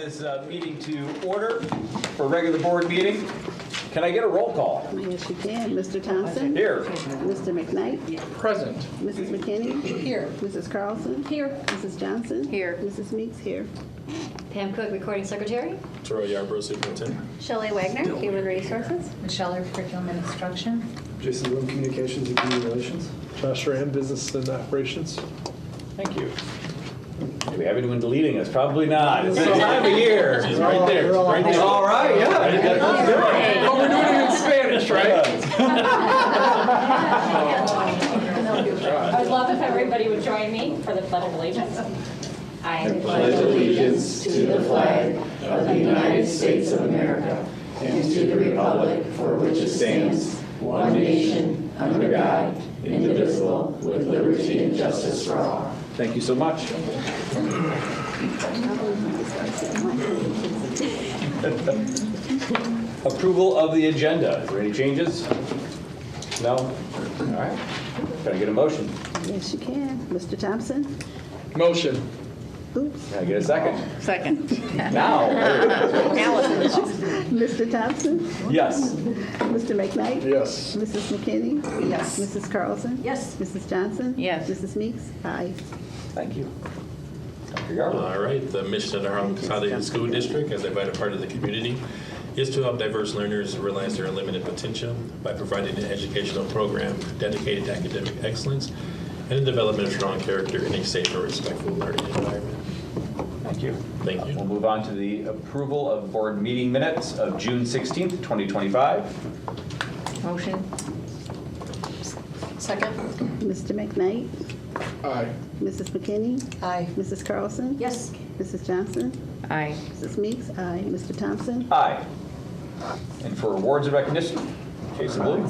this meeting to order for a regular board meeting. Can I get a roll call? Yes, you can. Mr. Thompson? Here. Mr. McKnight? Present. Mrs. McKinney? Here. Mrs. Carlson? Here. Mrs. Johnson? Here. Mrs. Meeks here. Pam Cook, Recording Secretary. Terrell Yarbrough, Superintendent. Shelley Wagner, Human Resources. Michelle, Curriculum and Instruction. Jason Bloom, Communications and Community Relations. Josh Rand, Business and Operations. Thank you. Do we have anyone deleting us? Probably not. It's that time of year. She's right there. We're all Right there. All right, yeah. Oh, we're doing it in Spanish, right? I would love if everybody would join me for the Pledge of Allegiance. I pledge allegiance to the flag of the United States of America and to the republic for which it stands, one nation, under God, indivisible, with liberty and justice for all. Thank you so much. Approval of the agenda. Is there any changes? No? All right. Can I get a motion? Yes, you can. Mr. Thompson? Motion. Oops. Can I get a second? Second. Now. Mr. Thompson? Yes. Mr. McKnight? Yes. Mrs. McKinney? Yes. Mrs. Carlson? Yes. Mrs. Johnson? Yes. Mrs. Meeks? Aye. Thank you. Dr. Yarbrough. All right, the mission of the Harlem Consolidated School District as a vital part of the community is to help diverse learners realize their unlimited potential by providing an educational program dedicated to academic excellence and the development of strong character in a safe and respectful learning environment. Thank you. Thank you. We'll move on to the approval of board meeting minutes of June 16th, 2025. Motion. Second. Mr. McKnight? Aye. Mrs. McKinney? Aye. Mrs. Carlson? Yes. Mrs. Johnson? Aye. Mrs. Meeks? Aye. Mr. Thompson? Aye. And for awards and recognition, Jason Bloom.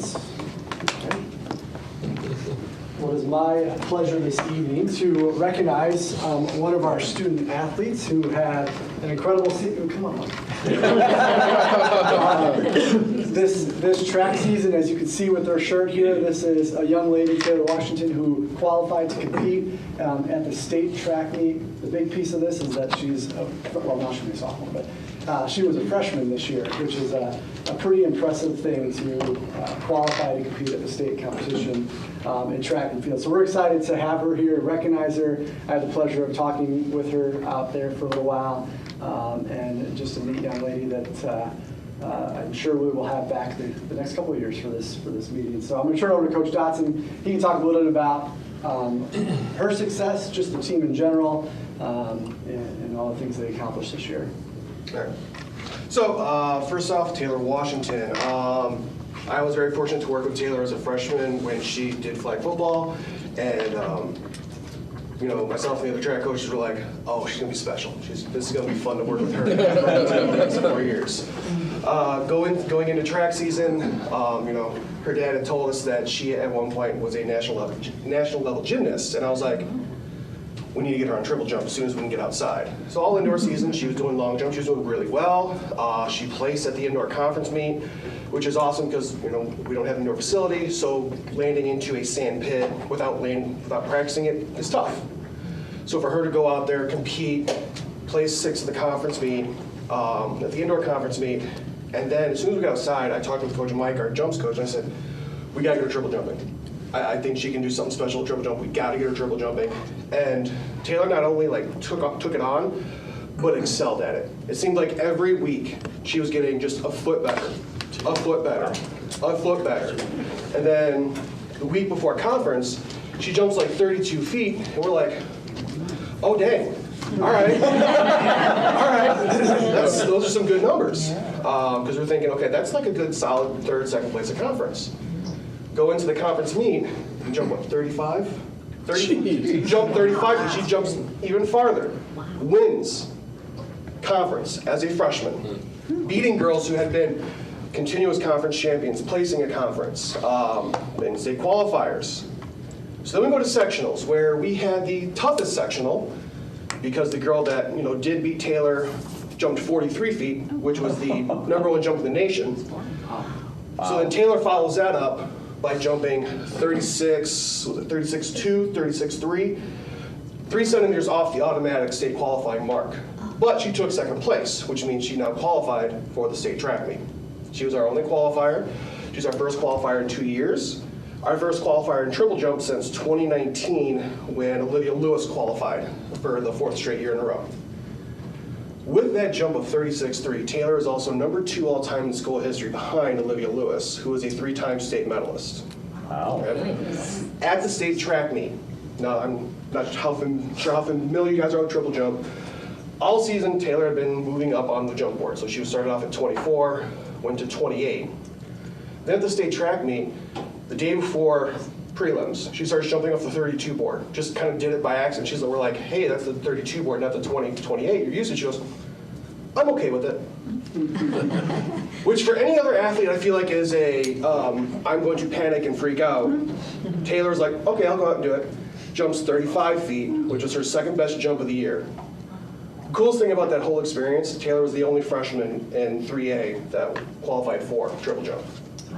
Well, it is my pleasure this evening to recognize one of our student athletes who had an incredible season. Come on. This track season, as you can see with their shirt here, this is a young lady, Taylor Washington, who qualified to compete at the state track meet. The big piece of this is that she's, well, now she'll be a sophomore, but she was a freshman this year, which is a pretty impressive thing to qualify to compete at the state competition in track and field. So we're excited to have her here, recognize her. I had the pleasure of talking with her out there for a little while, and just a neat young lady that I'm sure we will have back the next couple of years for this meeting. So I'm going to turn it over to Coach Dotson. He can talk a little bit about her success, just the team in general, and all the things they accomplished this year. All right. So first off, Taylor Washington. I was very fortunate to work with Taylor as a freshman when she did flag football, and you know, myself and the other track coaches were like, "Oh, she's gonna be special. This is gonna be fun to work with her for the next 4 years." Going into track season, you know, her dad had told us that she at one point was a national level gymnast, and I was like, we need to get her on triple jump as soon as we can get outside. So all indoor season, she was doing long jump. She was doing really well. She placed at the indoor conference meet, which is awesome because, you know, we don't have an indoor facility. So landing into a sand pit without practicing it is tough. So for her to go out there, compete, place 6th at the conference meet, at the indoor conference meet, and then as soon as we got outside, I talked with Coach Mike, our jumps coach, and I said, we got to get her triple jumping. I think she can do something special at triple jump. We got to get her triple jumping. And Taylor not only took it on, but excelled at it. It seemed like every week she was getting just a foot better, a foot better, a foot better. And then the week before conference, she jumps like 32 feet, and we're like, oh dang, all right, all right. Those are some good numbers. Because we're thinking, okay, that's like a good solid third, second place at conference. Go into the conference meet, and jump what, 35? 30, jump 35, and she jumps even farther. Wins conference as a freshman, beating girls who had been continuous conference champions, placing a conference, and state qualifiers. So then we go to sectionals, where we had the toughest sectional, because the girl that did beat Taylor jumped 43 feet, which was the #1 jump in the nation. So then Taylor follows that up by jumping 36.2, 36.3, 3 centimeters off the automatic state qualifying mark. But she took second place, which means she now qualified for the state track meet. She was our only qualifier. She's our first qualifier in 2 years. Our first qualifier in triple jump since 2019 when Olivia Lewis qualified for the 4th straight year in a row. With that jump of 36.3, Taylor is also number 2 all-time in school history behind Olivia Lewis, who is a 3-time state medalist. Wow. At the state track meet, now I'm not sure how familiar you guys are with triple jump. All season, Taylor had been moving up on the jump board. So she started off at 24, went to 28. Then at the state track meet, the day before prelims, she started jumping off the 32 board. Just kind of did it by accident. We're like, hey, that's the 32 board, not the 28 you're used to. She goes, I'm okay with it. Which for any other athlete, I feel like is I'm going to panic and freak out. Taylor's like, okay, I'll go out and do it. Jumps 35 feet, which was her second best jump of the year. Coolest thing about that whole experience, Taylor was the only freshman in 3A that qualified for triple jump.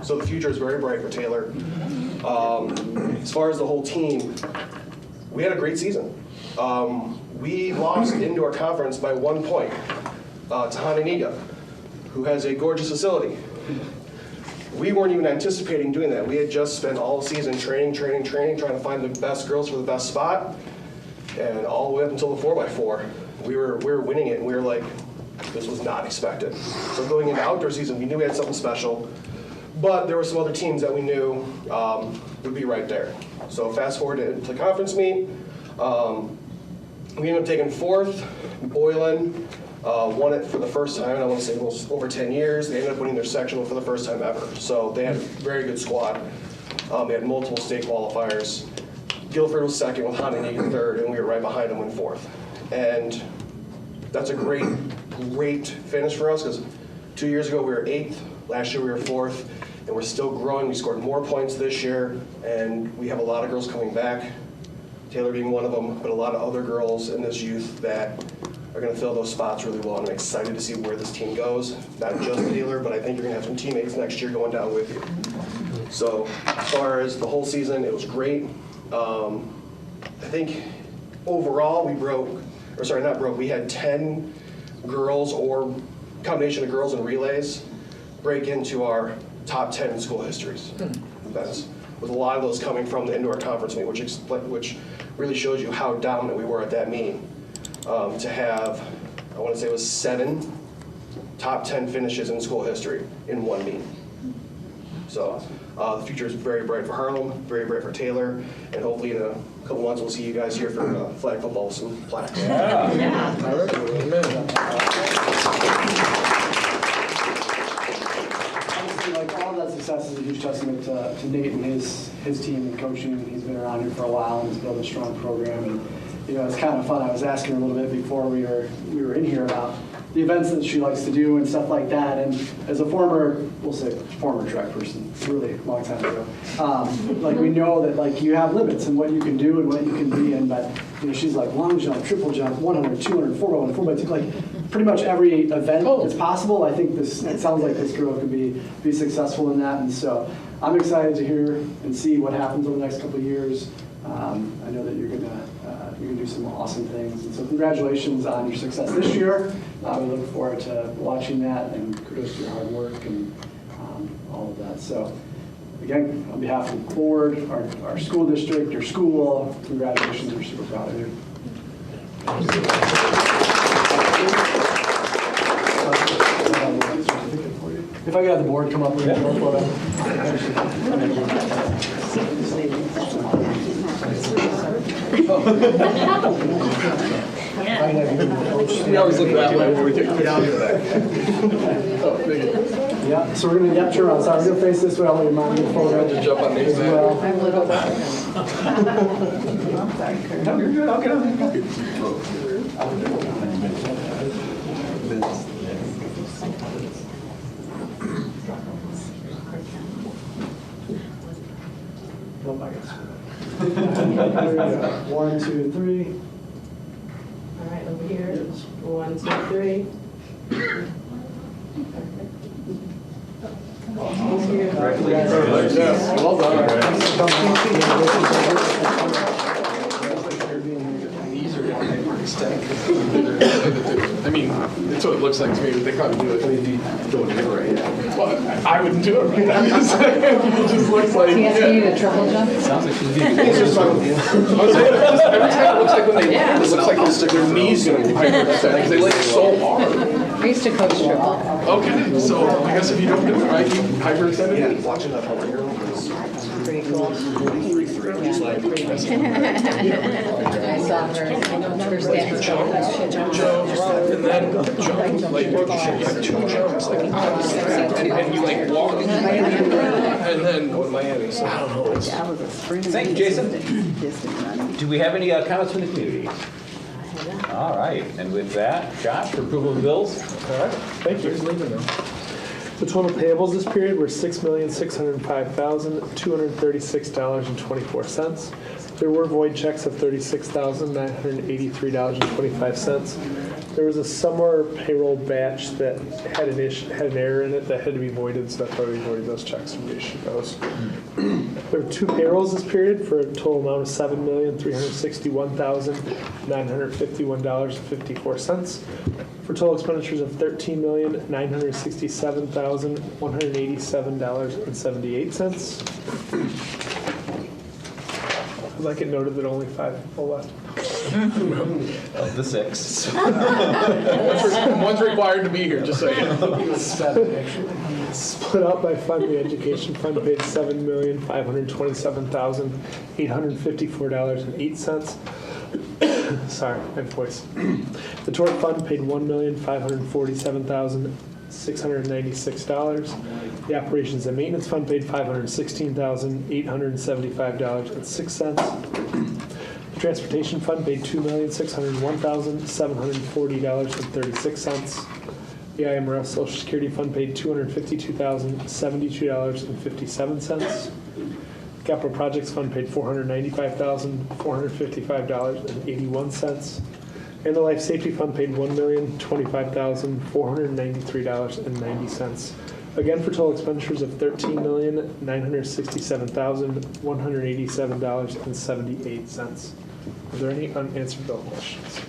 So the future is very bright for Taylor. As far as the whole team, we had a great season. We lost indoor conference by 1 point to Hananiga, who has a gorgeous facility. We weren't even anticipating doing that. We had just spent all season training, trying to find the best girls for the best spot, and all the way up until the 4x4. We were winning it, and we were like, this was not expected. So going into outdoor season, we knew we had something special, but there were some other teams that we knew would be right there. So fast forward to conference meet, we ended up taking 4th. Boylan won it for the first time, I want to say almost over 10 years. They ended up winning their sectional for the first time ever. So they had a very good squad. They had multiple state qualifiers. Guilford was 2nd with Hananiga 3rd, and we were right behind them in 4th. And that's a great finish for us, because 2 years ago we were 8th, last year we were 4th, and we're still growing. We scored more points this year, and we have a lot of girls coming back, Taylor being one of them, but a lot of other girls in this youth that are going to fill those spots really well, and I'm excited to see where this team goes. Not just Taylor, but I think you're going to have some teammates next year going down with you. So as far as the whole season, it was great. I think overall we had 10 girls, or combination of girls and relays, break into our top 10 in school histories events, with a lot of those coming from the indoor conference meet, which really shows you how dominant we were at that meeting. To have, I want to say it was 7 top 10 finishes in school history in one meet. So the future is very bright for Harlem, very bright for Taylor, and hopefully in a couple months we'll see you guys here for flag football with some plaques. Yeah. All right. Amen. Honestly, like all that success is a huge testament to Nate and his team and coaching. He's been around here for a while and he's built a strong program. And it's kind of fun. I was asking her a little bit before we were in here about the events that she likes to do and stuff like that. And as a former track person, really long time ago, like we know that like you have limits in what you can do and what you can be in. But she's like long jump, triple jump, 100, 200, 4x1, 4x2, like pretty much every event that's possible. I think it sounds like this girl could be successful in that. And so I'm excited to hear and see what happens over the next couple of years. I know that you're gonna do some awesome things, and so congratulations on your success this year. We look forward to watching that, and kudos to your hard work and all of that. So again, on behalf of the board, our school district, your school, congratulations. We're super proud of you. If I could have the board come up with a photo. We always look that way when we get down to that. Yeah, so we're going to turn around. Sorry, we're going to face this way. I'll let your mom get a photo. Just jump on Nate's as well. I'm a little bit. No, you're good. Okay. One, two, three. All right, over here. 1, 2, 3. Yes, well done. These are going to extend. I mean, That's what it looks like to me, but they probably do it. Don't do it right. Well, I wouldn't do it right. I'm just saying, it just looks like. He has to do the triple jump. Sounds like she's It's just I was saying, every time it looks like when they land, it looks like their knees gonna hyperextend because they land so hard. I used to coach triple. Okay, so I guess if you don't do it right, you hyperextend it. Watching that over here. Pretty cool. I saw her first dance. And then jump, like two jumps, like and you like walk and then I don't know. It's, I was a sprinter. Thank you, Jason. Distance running. Do we have any comments from the community? All right, and with that, Josh, for approval of the bills? All right, thank you. The total payables this period were $6,605,236.24. There were void checks of $36,983.25. There was a summer payroll batch that had an error in it that had to be voided, so that's why we voided those checks and reissued those. There were 2 payrolls this period for a total amount of $7,361,951.54 for total expenditures of $13,967,187.78. I'd like it noted that only 5 people left. Of the 6. one's required to be here, just so you know. Split out by fund, the education fund paid $7,527,854.08. Sorry, my voice. The tort fund paid $1,547,696. The operations and maintenance fund paid $516,875.06. The transportation fund paid $2,601,740.36. The IMRF Social Security Fund paid $252,072.57. Capital Projects Fund paid $495,455.81. And the Life Safety Fund paid $1,025,493.90. Again, for total expenditures of $13,967,187.78. Are there any unanswered bill questions?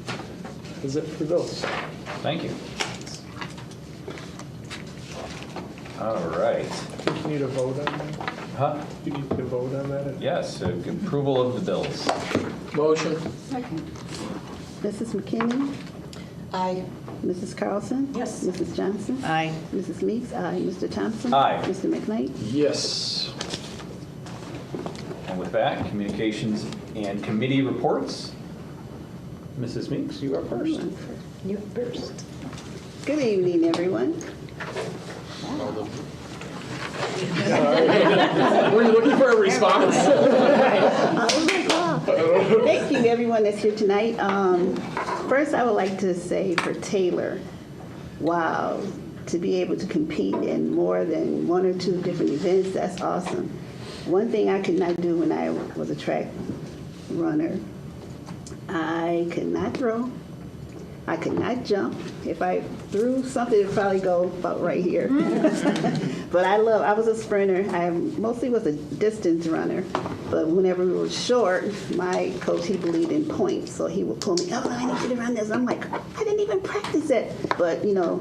That is it for bills. Thank you. All right. Do you need a vote on that? Huh? Do you need to vote on that? Yes, approval of the bills. Motion. Mrs. McKinney? Aye. Mrs. Carlson? Yes. Mrs. Johnson? Aye. Mrs. Meeks? Aye. Mr. Thompson? Aye. Mr. McKnight? Yes. And with that, communications and committee reports. Mrs. Meeks, you are first. You first. Good evening, everyone. Were you looking for a response? Thank you, everyone that's here tonight. First, I would like to say for Taylor, wow, to be able to compete in more than 1 or 2 different events, that's awesome. One thing I could not do when I was a track runner, I could not throw. I could not jump. If I threw something, it would probably go about right here. But I was a sprinter. I mostly was a distance runner. But whenever we were short, my coach, he believed in points. So he would pull me, oh, I need you to run this. I'm like, I didn't even practice it. But, you know,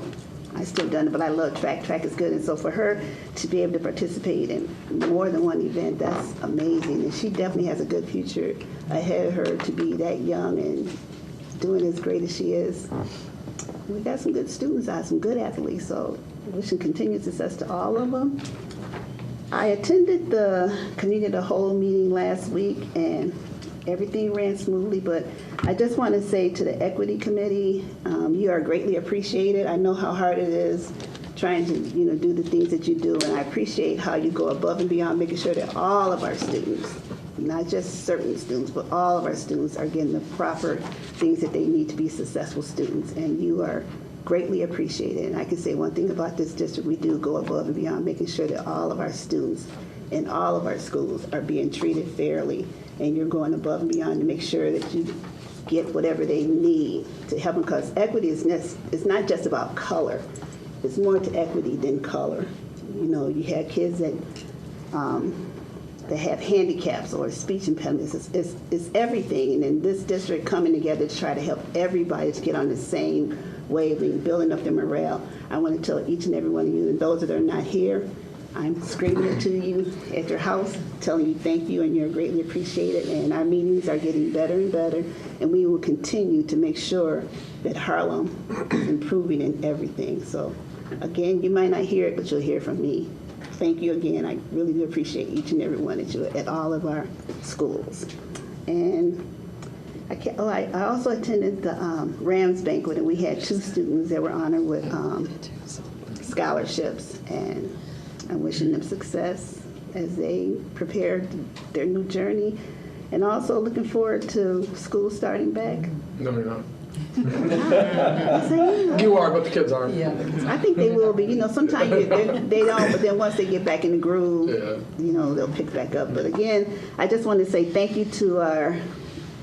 I still done it, but I love track. Track is good. And so for her to be able to participate in more than one event, that's amazing. And she definitely has a good future ahead of her to be that young and doing as great as she is. We got some good students out, some good athletes, so wishing continued success to all of them. I attended the committee of the whole meeting last week, and everything ran smoothly, but I just want to say to the equity committee, you are greatly appreciated. I know how hard it is trying to do the things that you do, and I appreciate how you go above and beyond making sure that all of our students, not just certain students, but all of our students are getting the proper things that they need to be successful students, and you are greatly appreciated. And I can say one thing about this district, we do go above and beyond making sure that all of our students in all of our schools are being treated fairly, and you're going above and beyond to make sure that you get whatever they need to help them, because equity is not just about color. It's more to equity than color. You know, you had kids that that have handicaps or speech impediments. It's everything. And in this district coming together to try to help everybody to get on the same wavelength, building up their morale. I want to tell each and every one of you, and those that are not here, I'm screaming it to you at your house, telling you thank you and you're greatly appreciated. And our meetings are getting better and better. And we will continue to make sure that Harlem is improving in everything. So again, you might not hear it, but you'll hear from me. Thank you again. I really do appreciate each and every one of you at all of our schools. And I also attended the Rams banquet, and we had 2 students that were honored with scholarships. And I'm wishing them success as they prepare their new journey. And also looking forward to school starting back. No, you're not. Yes, I am. You are, but the kids aren't. Yeah. I think they will be. Sometimes they don't, but then once they get back in the groove, Yeah. they'll pick back up. But again, I just want to say thank you to our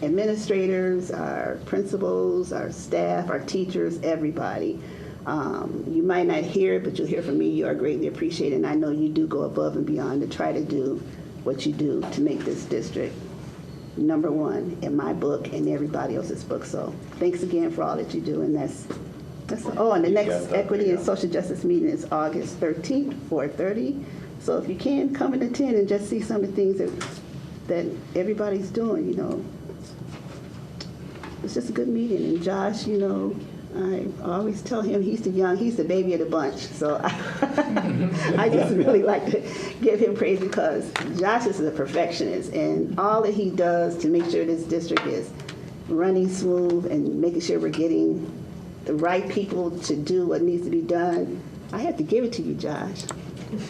administrators, our principals, our staff, our teachers, everybody. You might not hear it, but you'll hear from me. You are greatly appreciated, and I know you do go above and beyond to try to do what you do to make this district #1 in my book and everybody else's book. So thanks again for all that you do, and that's and the next Equity and Social Justice meeting is August 13th, 4:30. So if you can, come and attend and just see some of the things that everybody's doing, It's just a good meeting. And Josh, I always tell him he's the baby of the bunch. So I just really like to give him praise because Josh is a perfectionist, and all that he does to make sure this district is running smooth and making sure we're getting the right people to do what needs to be done. I have to give it to you, Josh.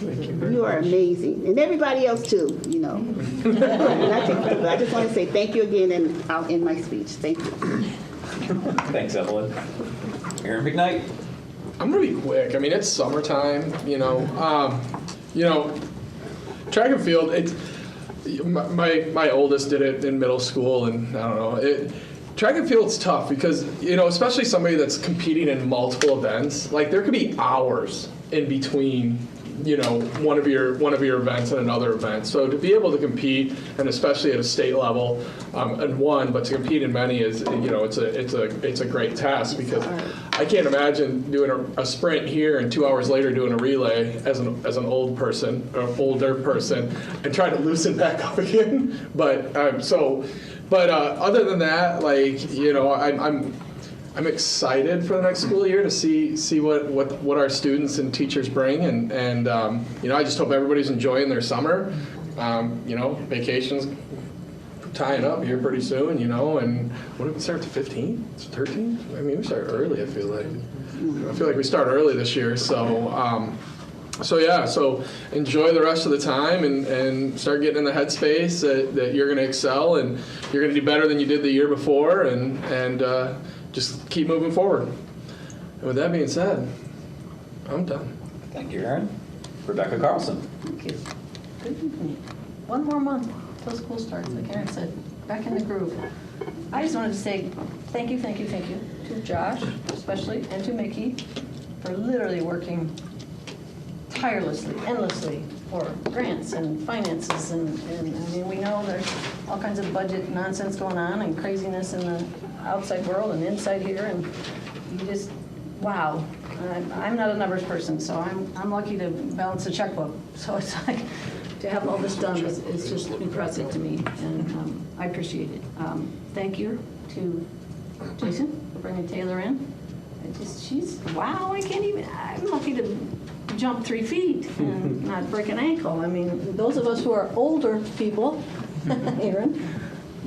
You are amazing. And everybody else too, And I just want to say thank you again, and I'll end my speech. Thank you. Thanks, Evelyn. Aaron McKnight. I'm gonna be quick. I mean, it's summertime, track and field. My oldest did it in middle school, and I don't know. Track and field's tough because especially somebody that's competing in multiple events. Like there could be hours in between, one of your events and another event. So to be able to compete, and especially at a state level, and but to compete in many is, it's a great task because I can't imagine doing a sprint here and 2 hours later doing a relay as an older person, and trying to loosen back up again. But other than that, I'm excited for the next school year to see what our students and teachers bring, and I just hope everybody's enjoying their summer. Vacations tying up here pretty soon, and what did we start the 15th? It's 13th? I mean, we start early. I feel like we start early this year. So enjoy the rest of the time and start getting in the headspace that you're going to excel and you're going to do better than you did the year before, and just keep moving forward. And with that being said, I'm done. Thank you, Aaron. Rebecca Carlson. Thank you. Good evening. One more month till school starts, like Aaron said, back in the groove. I just wanted to say thank you to Josh especially, and to Mickey for literally working tirelessly, endlessly for grants and finances, and I mean, we know there's all kinds of budget nonsense going on and craziness in the outside world and inside here, and you just, wow. I'm not a numbers person, so I'm lucky to balance a checkbook. So it's like, to have all this done is just impressive to me, and I appreciate it. Thank you to Jason for bringing Taylor in. Wow, I'm lucky to jump 3 feet and not break an ankle. I mean, those of us who are older people, Aaron,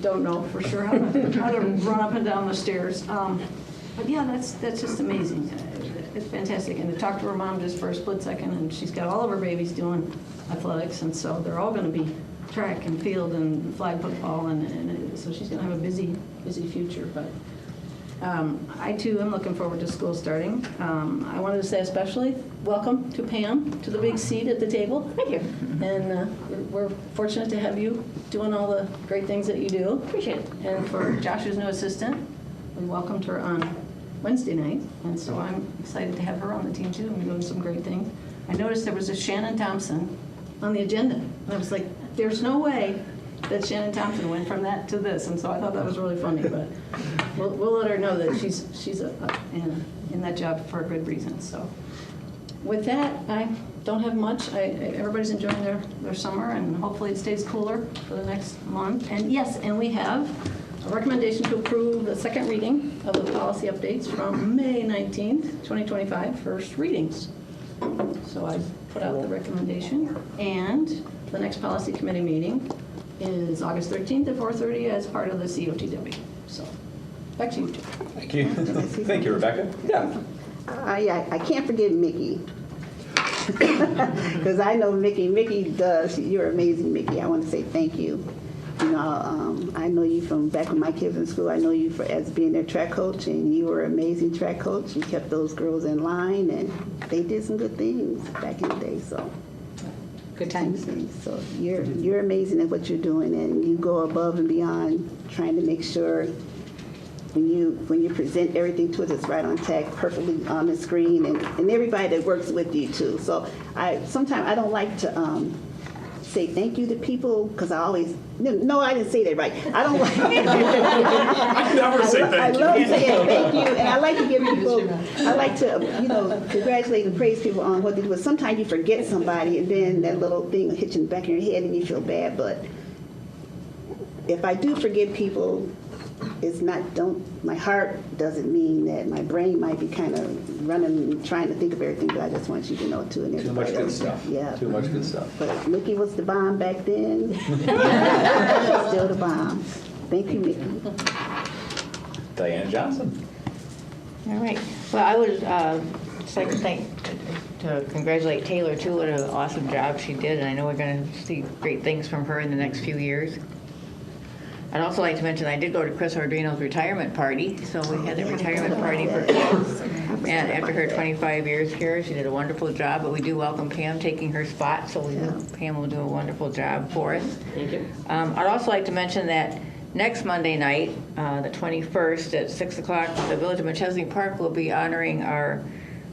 don't know for sure how to run up and down the stairs. But yeah, that's just amazing. It's fantastic. And to talk to her mom just for a split second, and she's got all of her babies doing athletics, and so they're all going to be track and field and flag football, and so she's going to have a busy future. But I too am looking forward to school starting. I wanted to say especially welcome to Pam to the big seat at the table. Thank you. And we're fortunate to have you doing all the great things that you do. Appreciate it. And for Josh's new assistant, we welcomed her on Wednesday night, and so I'm excited to have her on the team too, and we're doing some great things. I noticed there was a Shannon Thompson on the agenda, and I was like, there's no way that Shannon Thompson went from that to this, and so I thought that was really funny, but we'll let her know that she's in that job for a good reason, so. With that, I don't have much. Everybody's enjoying their summer, and hopefully it stays cooler for the next month. And yes, and we have a recommendation to approve the second reading of the policy updates from May 19th, 2025, first readings. So I put out the recommendation, and the next policy committee meeting is August 13th at 4:30 as part of the COTW. So back to you, Jim. Thank you. Thank you, Rebecca. Yeah. I can't forget Mickey. Because I know Mickey. Mickey does. You're amazing, Mickey. I want to say thank you. You know, I know you from back when my kids were in school. I know you as being their track coach, and you were an amazing track coach. You kept those girls in line, and they did some good things back in the day. So, Good times. So you're amazing at what you're doing, and you go above and beyond trying to make sure when you present everything to us, it's right on tag, perfectly on the screen, and everybody that works with you too. So sometimes I don't like to say thank you to people because I always no, I didn't say that right. I don't like. I never say thank I you. love saying thank you, and I like to give people. I like to congratulate and praise people on what they do. But sometimes you forget somebody, and then that little thing will hit you in the back of your head, and you feel bad. But if I do forget people, it's not, my heart doesn't mean that. My brain might be kind of running, trying to think of everything, but I just want you to know too. And Too much everybody good else. stuff. Yeah. Too much good stuff. But Mickey was the bomb back then. Still the bomb. Thank you, Mickey. Diana Johnson. All right. Well, I would just like to congratulate Taylor, too. What an awesome job she did, and I know we're going to see great things from her in the next few years. I'd also like to mention I did go to Chris Ordino's retirement party, so we had a retirement party for Chris. And after her 25 years here, she did a wonderful job, but we do welcome Pam taking her spot, so Pam will do a wonderful job for us. Thank you. I'd also like to mention that next Monday night, the 21st at 6 o'clock, the Village of Machesney Park will be honoring our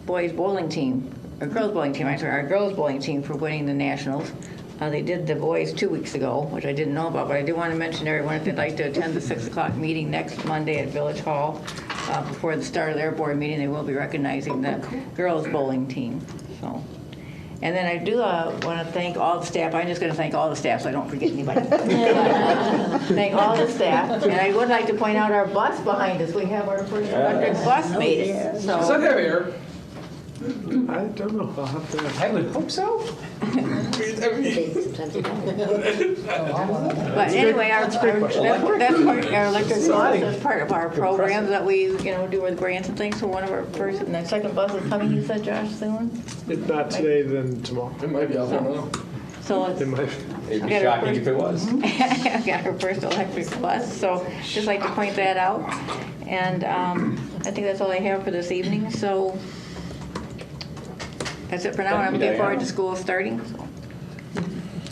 boys bowling team, or girls bowling team, our girls bowling team for winning the Nationals. They did the boys 2 weeks ago, which I didn't know about, but I do want to mention to everyone if they'd like to attend the 6 o'clock meeting next Monday at Village Hall. Before the start of their board meeting, they will be recognizing the girls bowling team. So, and then I do want to thank all the staff. I'm just going to thank all the staff so I don't forget anybody. Thank all the staff. And I would like to point out our bus behind us. We have our first electric bus made it. Is that So, heavier? I don't know. I'll have to. I would hope so. but anyway, that's part of our electric bus. That's part of our programs that we do with grants and things. So one of our first and the second bus is coming. You said, Josh, soon. If not today, then tomorrow. It might be out there now. So It might. It'd be shocking if it was. I've got her first electric bus, so just like to point that out. And I think that's all I have for this evening. So that's it for now. I'm looking forward to school starting.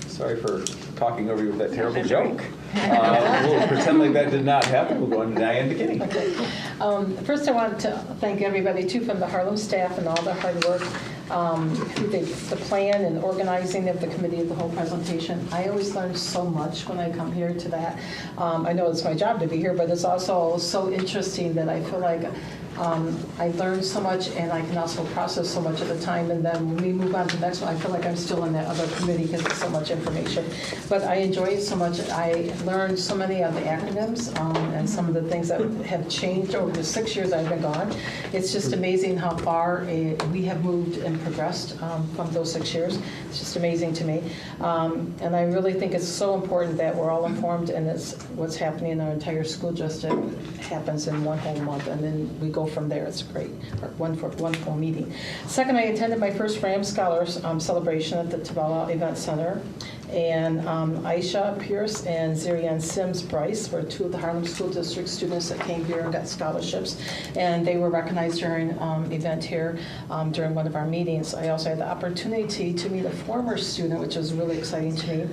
Sorry for talking over you with that terrible joke. We'll pretend like that did not happen. We'll go on to Diane McKinney. First, I want to thank everybody, too, from the Harlem staff and all the hard work, the plan and organizing of the committee of the whole presentation. I always learn so much when I come here to that. I know it's my job to be here, but it's also so interesting that I feel like I learned so much, and I can also process so much at a time. And then when we move on to the next one, I feel like I'm still in that other committee because it's so much information. But I enjoy it so much. I learned so many of the acronyms and some of the things that have changed over the 6 years I've been gone. It's just amazing how far we have moved and progressed from those 6 years. It's just amazing to me. And I really think it's so important that we're all informed, and it's what's happening in our entire school district happens in one whole month, and then we go from there. It's great. One full meeting. Second, I attended my first Ram Scholars celebration at the Tabala Event Center. And Aisha Pierce and Zirian Sims Bryce were two of the Harlem School District students that came here and got scholarships. And they were recognized during an event here during one of our meetings. I also had the opportunity to meet a former student, which was really exciting to me.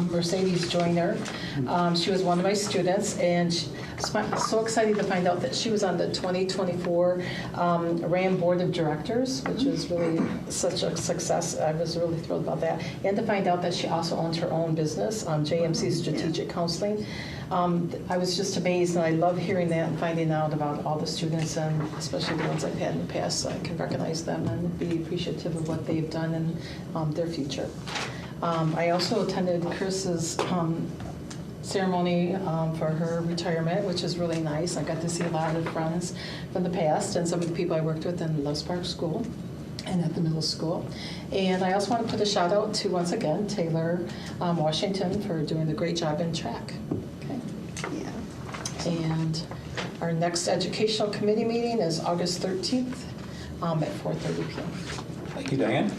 Mercedes Joyner. She was one of my students, and so excited to find out that she was on the 2024 RAM Board of Directors, which was really such a success. I was really thrilled about that. And to find out that she also owns her own business, JMC Strategic Counseling. I was just amazed, and I love hearing that and finding out about all the students, and especially the ones I've had in the past, so I can recognize them and be appreciative of what they've done in their future. I also attended Chris's ceremony for her retirement, which is really nice. I got to see a lot of friends from the past and some of the people I worked with in Loves Park School and at the middle school. And I also want to put a shout out to, once again, Taylor Washington for doing a great job in track. Okay. Yeah. And our next educational committee meeting is August 13th at 4:30 p.m. Thank you, Diane.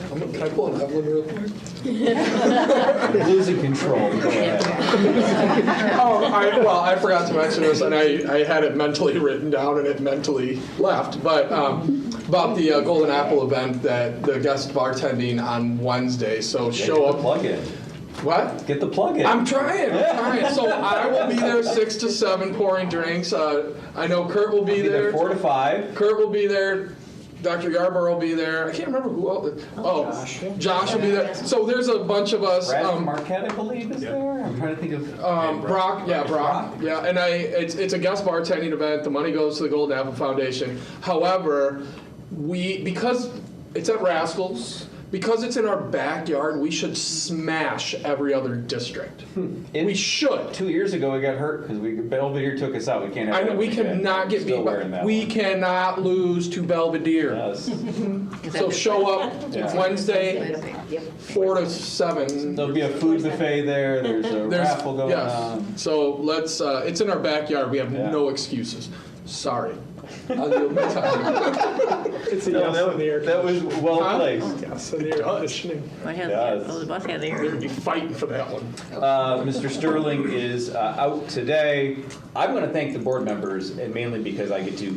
Can I pull an Evelyn real quick? You're losing control. Go ahead. I forgot to mention this, and I had it mentally written down, and it mentally left. But about the Golden Apple event, that the guest bartending on Wednesday. So show up. Plug in. What? Get the plug in. I'm trying. So I will be there 6 to 7 pouring drinks. I know Kurt will be there. 4 to 5. Kurt will be there. Dr. Yarborough will be there. I can't remember who else. Josh will be there. So there's a bunch of us. Brad Marquette, I believe, is there. I'm trying to think of. Brock. Yeah, and it's a guest bartending event. The money goes to the Golden Apple Foundation. However, because it's at Rascals, because it's in our backyard, we should smash every other district. We should. 2 years ago, we got hurt because Belvedere took us out. We can't have. I know we cannot get beat. We cannot lose to Belvedere. Yes. So show up Wednesday, 4 to 7. There'll be a food buffet there. There's a raffle going on. So let's. It's in our backyard. We have no excuses. Sorry. I'll yield my time. It's a yes on the air. That was well placed. Yes on the air conditioning. The bus had the We're air. going to be fighting for that one. Mr. Sterling is out today. I'm going to thank the board members, and mainly because I get to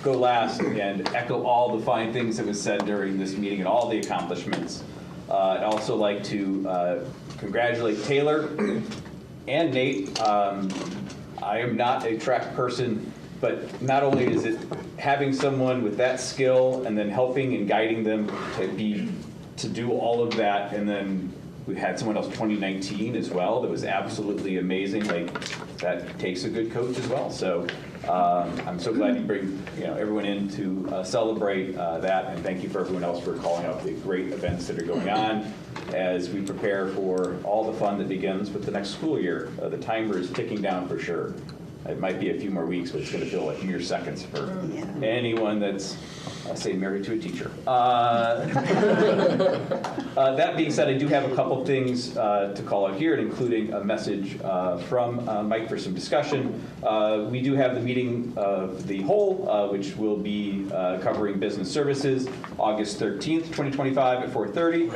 go last and echo all the fine things that was said during this meeting and all the accomplishments. I'd also like to congratulate Taylor and Nate. I am not a track person, but not only is it having someone with that skill and then helping and guiding them to do all of that, and then we had someone else 2019 as well that was absolutely amazing. Like, that takes a good coach as well. So I'm so glad you bring everyone in to celebrate that, and thank you for everyone else for calling out the great events that are going on as we prepare for all the fun that begins with the next school year. The timer is ticking down for sure. It might be a few more weeks, but it's going to feel like mere seconds for anyone that's, say, married to a teacher. That being said, I do have a couple things to call out here, including a message from Mike for some discussion. We do have the meeting of the whole, which will be covering business services, August 13th, 2025 at 4:30.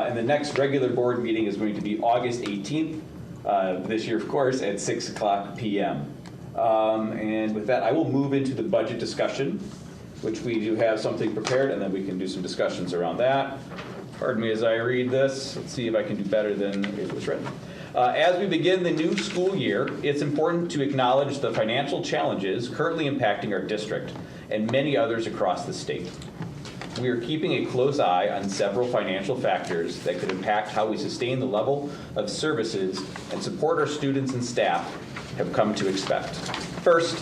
And the next regular board meeting is going to be August 18th, this year, of course, at 6 o'clock p.m. And with that, I will move into the budget discussion, which we do have something prepared, and then we can do some discussions around that. Pardon me as I read this. Let's see if I can do better than it was written. As we begin the new school year, it's important to acknowledge the financial challenges currently impacting our district and many others across the state. We are keeping a close eye on several financial factors that could impact how we sustain the level of services and support our students and staff have come to expect. First,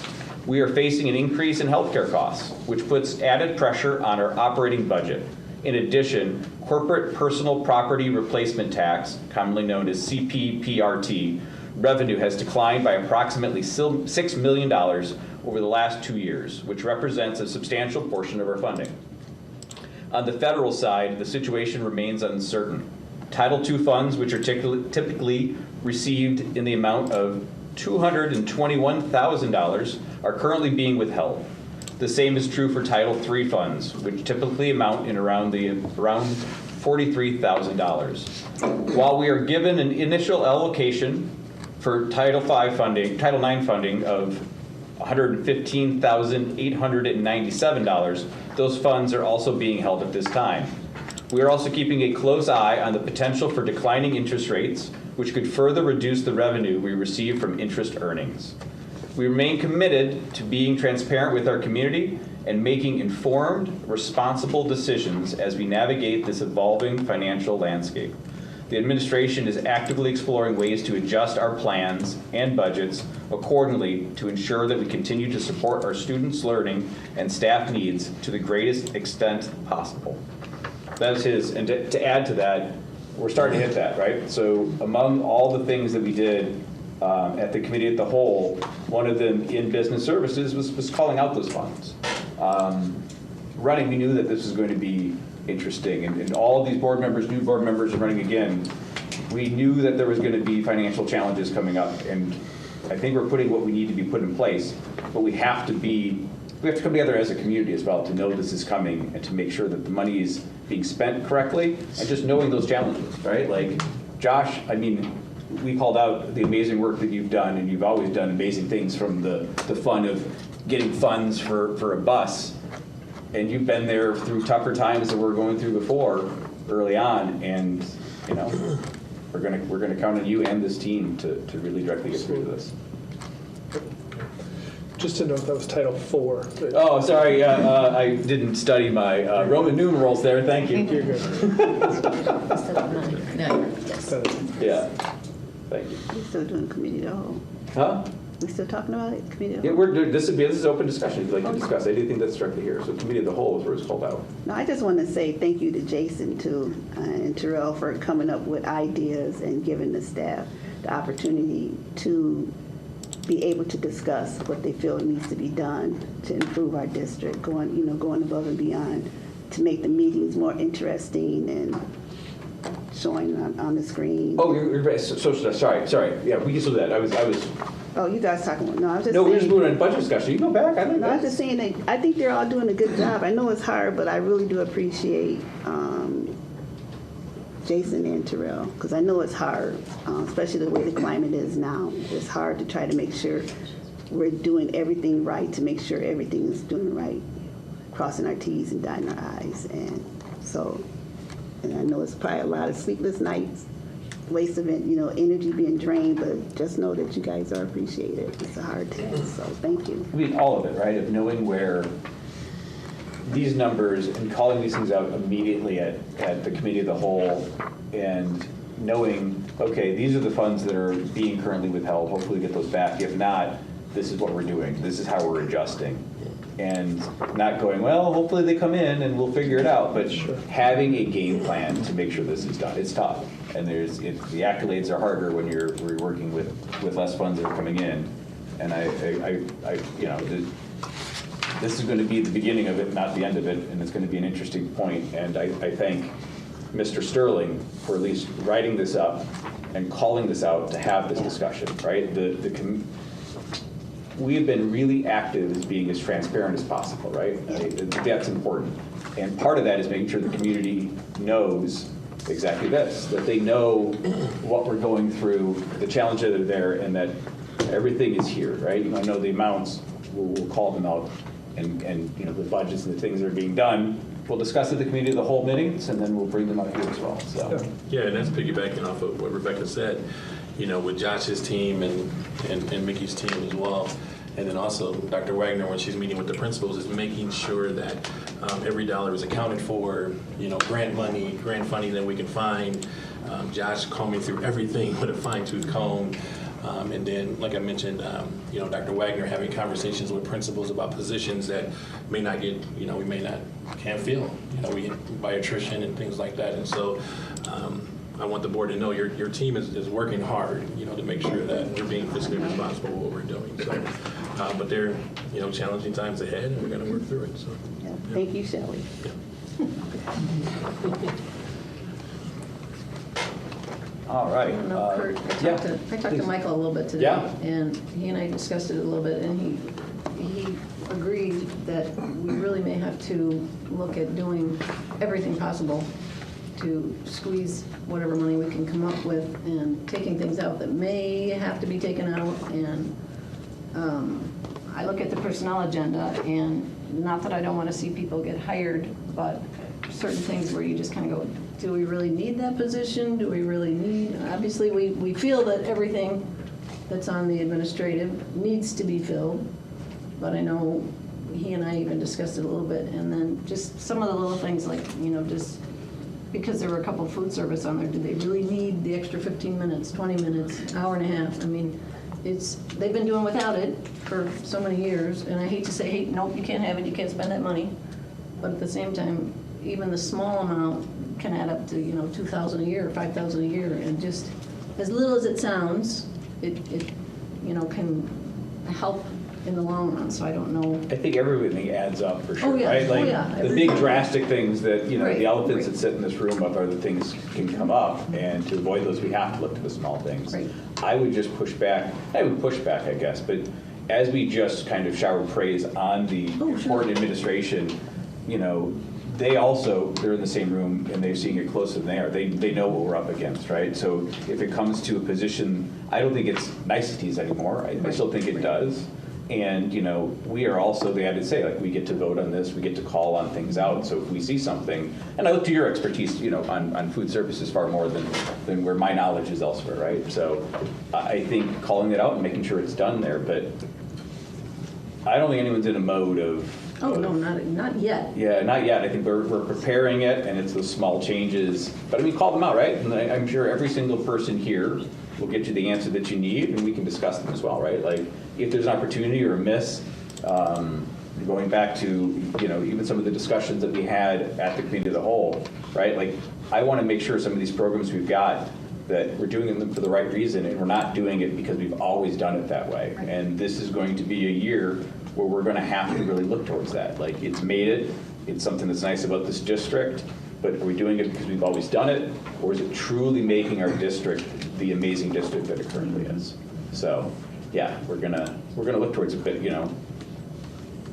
we are facing an increase in healthcare costs, which puts added pressure on our operating budget. In addition, corporate personal property replacement tax, commonly known as CPPRT, revenue has declined by approximately $6 million over the last 2 years, which represents a substantial portion of our funding. On the federal side, the situation remains uncertain. Title II funds, which are typically received in the amount of $221,000, are currently being withheld. The same is true for Title III funds, which typically amount in around $43,000. While we are given an initial allocation for Title IX funding of $115,897, those funds are also being held at this time. We are also keeping a close eye on the potential for declining interest rates, which could further reduce the revenue we receive from interest earnings. We remain committed to being transparent with our community and making informed, responsible decisions as we navigate this evolving financial landscape. The administration is actively exploring ways to adjust our plans and budgets accordingly to ensure that we continue to support our students' learning and staff needs to the greatest extent possible. That is his, and to add to that, we're starting to hit that, right? So among all the things that we did at the committee at the whole, one of them in business services was calling out those funds. Running, we knew that this was going to be interesting, and all of these board members, new board members are running again. We knew that there was going to be financial challenges coming up, and I think we're putting what we need to be put in place, but we have to come together as a community as well to know this is coming and to make sure that the money is being spent correctly and just knowing those challenges, right? Like, Josh, I mean, we called out the amazing work that you've done, and you've always done amazing things, from the fun of getting funds for a bus, and you've been there through tougher times that we're going through before early on, and you know, we're gonna count on you and this team to really directly get through this. Just to note, that was Title IV. Oh, sorry, I didn't study my Roman numerals there. Thank you. You're good. Yeah, thank you. We're still doing committee of the whole. Huh? We still talking about it, committee of the Yeah, whole? this is open discussion if you'd like to discuss. I do think that's directly here. So committee of the whole is where it's called out. No, I just want to say thank you to Jason too, and Terrell for coming up with ideas and giving the staff the opportunity to be able to discuss what they feel needs to be done to improve our district, going above and beyond to make the meetings more interesting and showing on the screen. Oh, you're right. So sorry. Yeah, we can do that. I was. Oh, you guys talking about, no, I was just No, saying. we're just moving on budget discussion. You go back. I like No, I was that. just saying that I think they're all doing a good job. I know it's hard, but I really do appreciate Jason and Terrell, because I know it's hard, especially the way the climate is now. It's hard to try to make sure we're doing everything right, to make sure everything is doing right, crossing our T's and dotting our I's. And so, and I know it's probably a lot of sleepless nights, waste of energy being drained, but just know that you guys are appreciated. It's a hard task, so thank you. I mean, all of it, right? Of knowing where these numbers and calling these things out immediately at the committee of the whole, and knowing, okay, these are the funds that are being currently withheld. Hopefully we get those back. If not, this is what we're doing. This is how we're adjusting. And not going, well, hopefully they come in and we'll figure it out, but having a game plan to make sure this is done. It's tough, and the accolades are harder when you're working with less funds that are coming in. And this is going to be the beginning of it, not the end of it, and it's going to be an interesting point. And I thank Mr. Sterling for at least writing this up and calling this out to have this discussion, right? We have been really active as being as transparent as possible, right? That's important. And part of that is making sure the community knows exactly this, that they know what we're going through, the challenges that are there, and that everything is here, right? You know the amounts, we'll call them out, and the budgets and the things that are being done. We'll discuss at the committee of the whole meetings, and then we'll bring them out here as well. So. Yeah, and that's piggybacking off of what Rebecca said, with Josh's team and Mickey's team as well. And then also Dr. Wagner, when she's meeting with the principals, is making sure that every dollar is accounted for, grant money, grant funding that we can find. Josh combing through everything with a fine-tooth comb. And then, like I mentioned, Dr. Wagner having conversations with principals about positions that may not get, can't fill, by attrition and things like that. And so I want the board to know your team is working hard, to make sure that we're being fiscally responsible for what we're doing. So, but there are, challenging times ahead, and we're going to work through it. So, Yeah. Thank you, Shelley. Yeah. All right. Kurt, I talked to Michael a little bit today, Yeah. and he and I discussed it a little bit, and he agreed that we really may have to look at doing everything possible to squeeze whatever money we can come up with, and taking things out that may have to be taken out. And I look at the personnel agenda, and not that I don't want to see people get hired, but certain things where you just kind of go, do we really need that position? Do we really need, obviously, we feel that everything that's on the administrative needs to be filled, but I know he and I even discussed it a little bit, and then just some of the little things like, just because there were a couple of food service on there, did they really need the extra 15 minutes, 20 minutes, hour and a half? I mean, they've been doing without it for so many years, and I hate to say, hey, nope, you can't have it, you can't spend that money. But at the same time, even the small amount can add up to, $2,000 a year, $5,000 a year, and just as little as it sounds, it can help in the long run, so I don't know. I think everything adds up for sure, Oh, yeah. right? Oh, Like yeah. the big drastic things that, Right. the elephants that sit in this room of other things can come up, and to avoid those, we have to look to the small things. Right. I would just push back, I guess, but as we just kind of shower praise on the important administration, they're in the same room and they're seeing it closer than they are. They know what we're up against, right? So if it comes to a position, I don't think it's niceties anymore. I still think it does. And, we are also, they had to say, like, we get to vote on this, we get to call on things out. So if we see something, and I look to your expertise, on food services far more than where my knowledge is elsewhere, right? So I think calling it out and making sure it's done there, but I don't think anyone's in a mode of. Oh, no, not yet. Yeah, not yet. I think we're preparing it, and it's those small changes. But call them out, right? And I'm sure every single person here will get you the answer that you need, and we can discuss them as well, right? Like, if there's an opportunity or a miss, going back to, even some of the discussions that we had at the committee of the whole, right? Like, I want to make sure some of these programs we've got, that we're doing them for the right reason, and we're not doing it because we've always done it that way. And this is going to be a year where we're going to have to really look towards that. Like, it's something that's nice about this district, but are we doing it because we've always done it, or is it truly making our district the amazing district that it currently is? So, yeah, we're gonna look towards it, but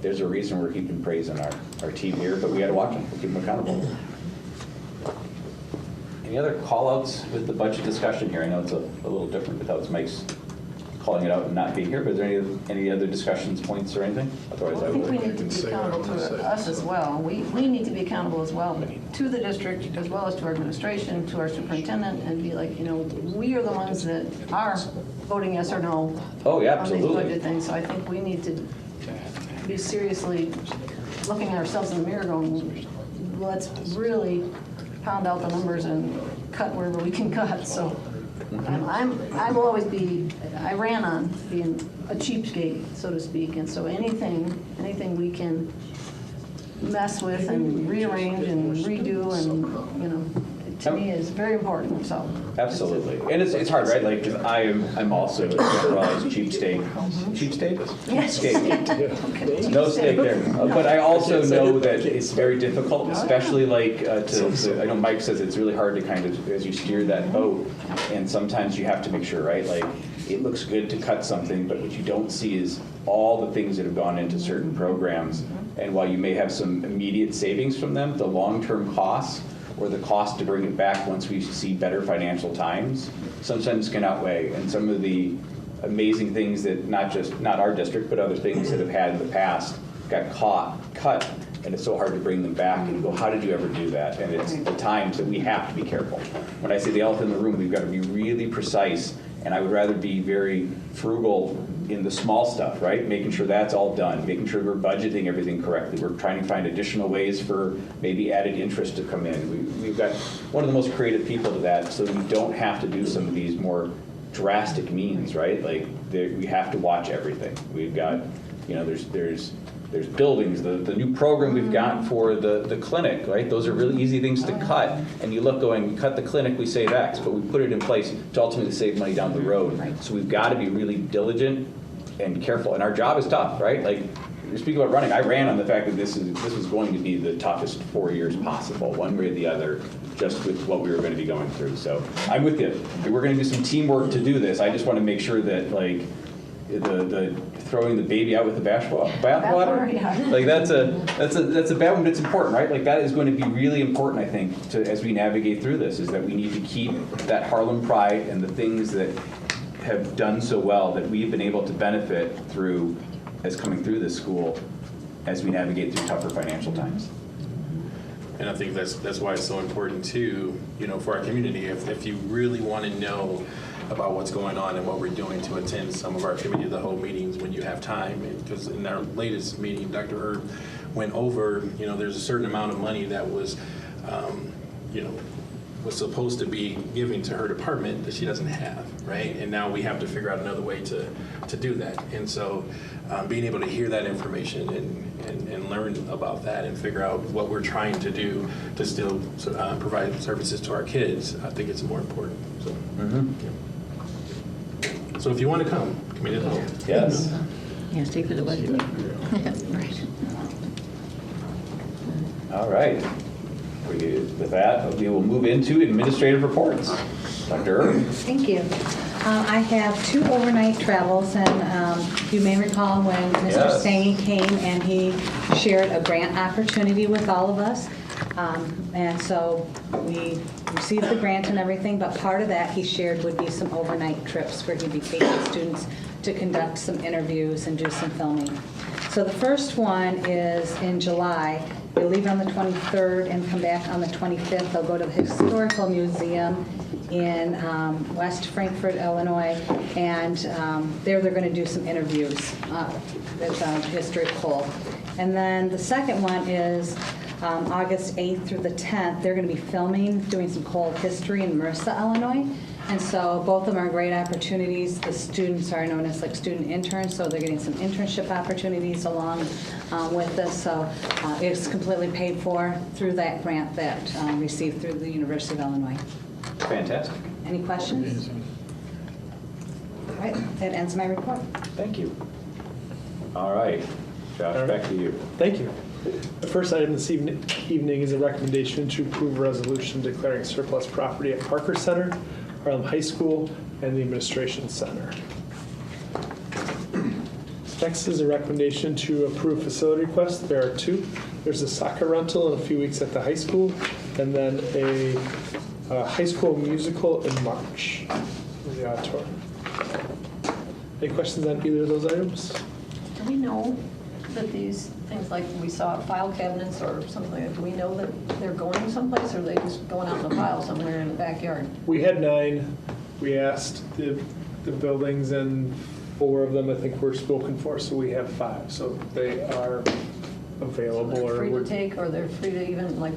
there's a reason we're keeping praise on our team here, but we got to watch them, we'll keep them accountable. Any other call-outs with the budget discussion here? I know it's a little different without Mike's calling it out and not being here, but is there any other discussions, points, or anything? Otherwise, Well, I think we need to be accountable to us as well. We need to be accountable as well to the district, as well as to our administration, to our superintendent, and be like, we are the ones that are voting yes or no. Oh, yeah, on these absolutely. budget things. So I think we need to be seriously looking at ourselves in the mirror going, let's really pound out the numbers and cut wherever we can cut. So I will always be, I ran on being a cheapskate, so to speak, and so anything we can mess with and rearrange and redo and, to me is very important, so. Absolutely. And it's hard, right? Like, 'cause I'm also a generalized cheapskate. Cheapskate? Yes. Cheapskate. No steak there. But I also know that it's very difficult, especially like I know Mike says it's really hard to kind of, as you steer that boat, and sometimes you have to make sure, right? Like, it looks good to cut something, but what you don't see is all the things that have gone into certain programs. And while you may have some immediate savings from them, the long-term costs or the cost to bring it back once we see better financial times sometimes can outweigh. And some of the amazing things that not our district, but other things that have had in the past got cut, and it's so hard to bring them back. And you go, how did you ever do that? And it's the times that we have to be careful. When I say the elephant in the room, we've got to be really precise, and I would rather be very frugal in the small stuff, right? Making sure that's all done, making sure we're budgeting everything correctly. We're trying to find additional ways for maybe added interest to come in. We've got one of the most creative people to that, so we don't have to do some of these more drastic means, right? Like, we have to watch everything. We've got, there's buildings, the new program we've got for the clinic, right? Those are really easy things to cut. And you look going, we cut the clinic, we save X, but we put it in place to ultimately save money down the road. So we've got to be really diligent and careful. And our job is tough, right? Like, you're speaking about running. I ran on the fact that this was going to be the toughest 4 years possible, one way or the other, just with what we were going to be going through. So I'm with you. We're going to do some teamwork to do this. I just want to make sure that, like, the throwing the baby out with the bathwater, Yeah. like that's a bad one, but it's important, right? Like, that is going to be really important, I think, as we navigate through this, is that we need to keep that Harlem pride and the things that have done so well that we've been able to benefit through as coming through this school as we navigate through tougher financial times. And I think that's why it's so important too, for our community. If you really want to know about what's going on and what we're doing, to attend some of our committee of the whole meetings when you have time. Because in our latest meeting, Dr. Herb went over, there's a certain amount of money that was, was supposed to be giving to her department that she doesn't have, right? And now we have to figure out another way to do that. And so being able to hear that information and learn about that and figure out what we're trying to do to still provide services to our kids, I think it's more important. So, So if you want to come, committee of the whole. Yes. Yeah, stay for the budget. Right. All right. With that, we will move into administrative reports. Dr. Erb. Thank you. I have 2 overnight travels, and you may recall when Mr. Stangy came and he shared a grant opportunity with all of us. And so we received the grant and everything, but part of that he shared would be some overnight trips where he'd be taking students to conduct some interviews and do some filming. So the first one is in July. They'll leave on the 23rd and come back on the 25th. They'll go to the Historical Museum in West Frankfort, Illinois, and there they're going to do some interviews with History of Cole. And then the second one is August 8th through the 10th. They're going to be filming, doing some Cole history in Marissa, Illinois. And so both of them are great opportunities. The students are known as like student interns, so they're getting some internship opportunities along with this. So it's completely paid for through that grant that received through the University of Illinois. Fantastic. Any questions? All right, that ends my report. Thank you. All right. Josh, back to you. Thank you. The first item this evening is a recommendation to approve a resolution declaring surplus property at Parker Center, Harlem High School, and the Administration Center. Next is a recommendation to approve facility requests. There are 2. There's a soccer rental in a few weeks at the high school, and then a high school musical in March in the auditorium. Any questions on either of those items? Do we know that these things, like we saw file cabinets or something like that, do we know that they're going someplace, or are they just going out in a pile somewhere in the backyard? We had 9. We asked the buildings, and 4 of them I think were spoken for, so we have 5. So they are available. They're free to take, or they're free to even like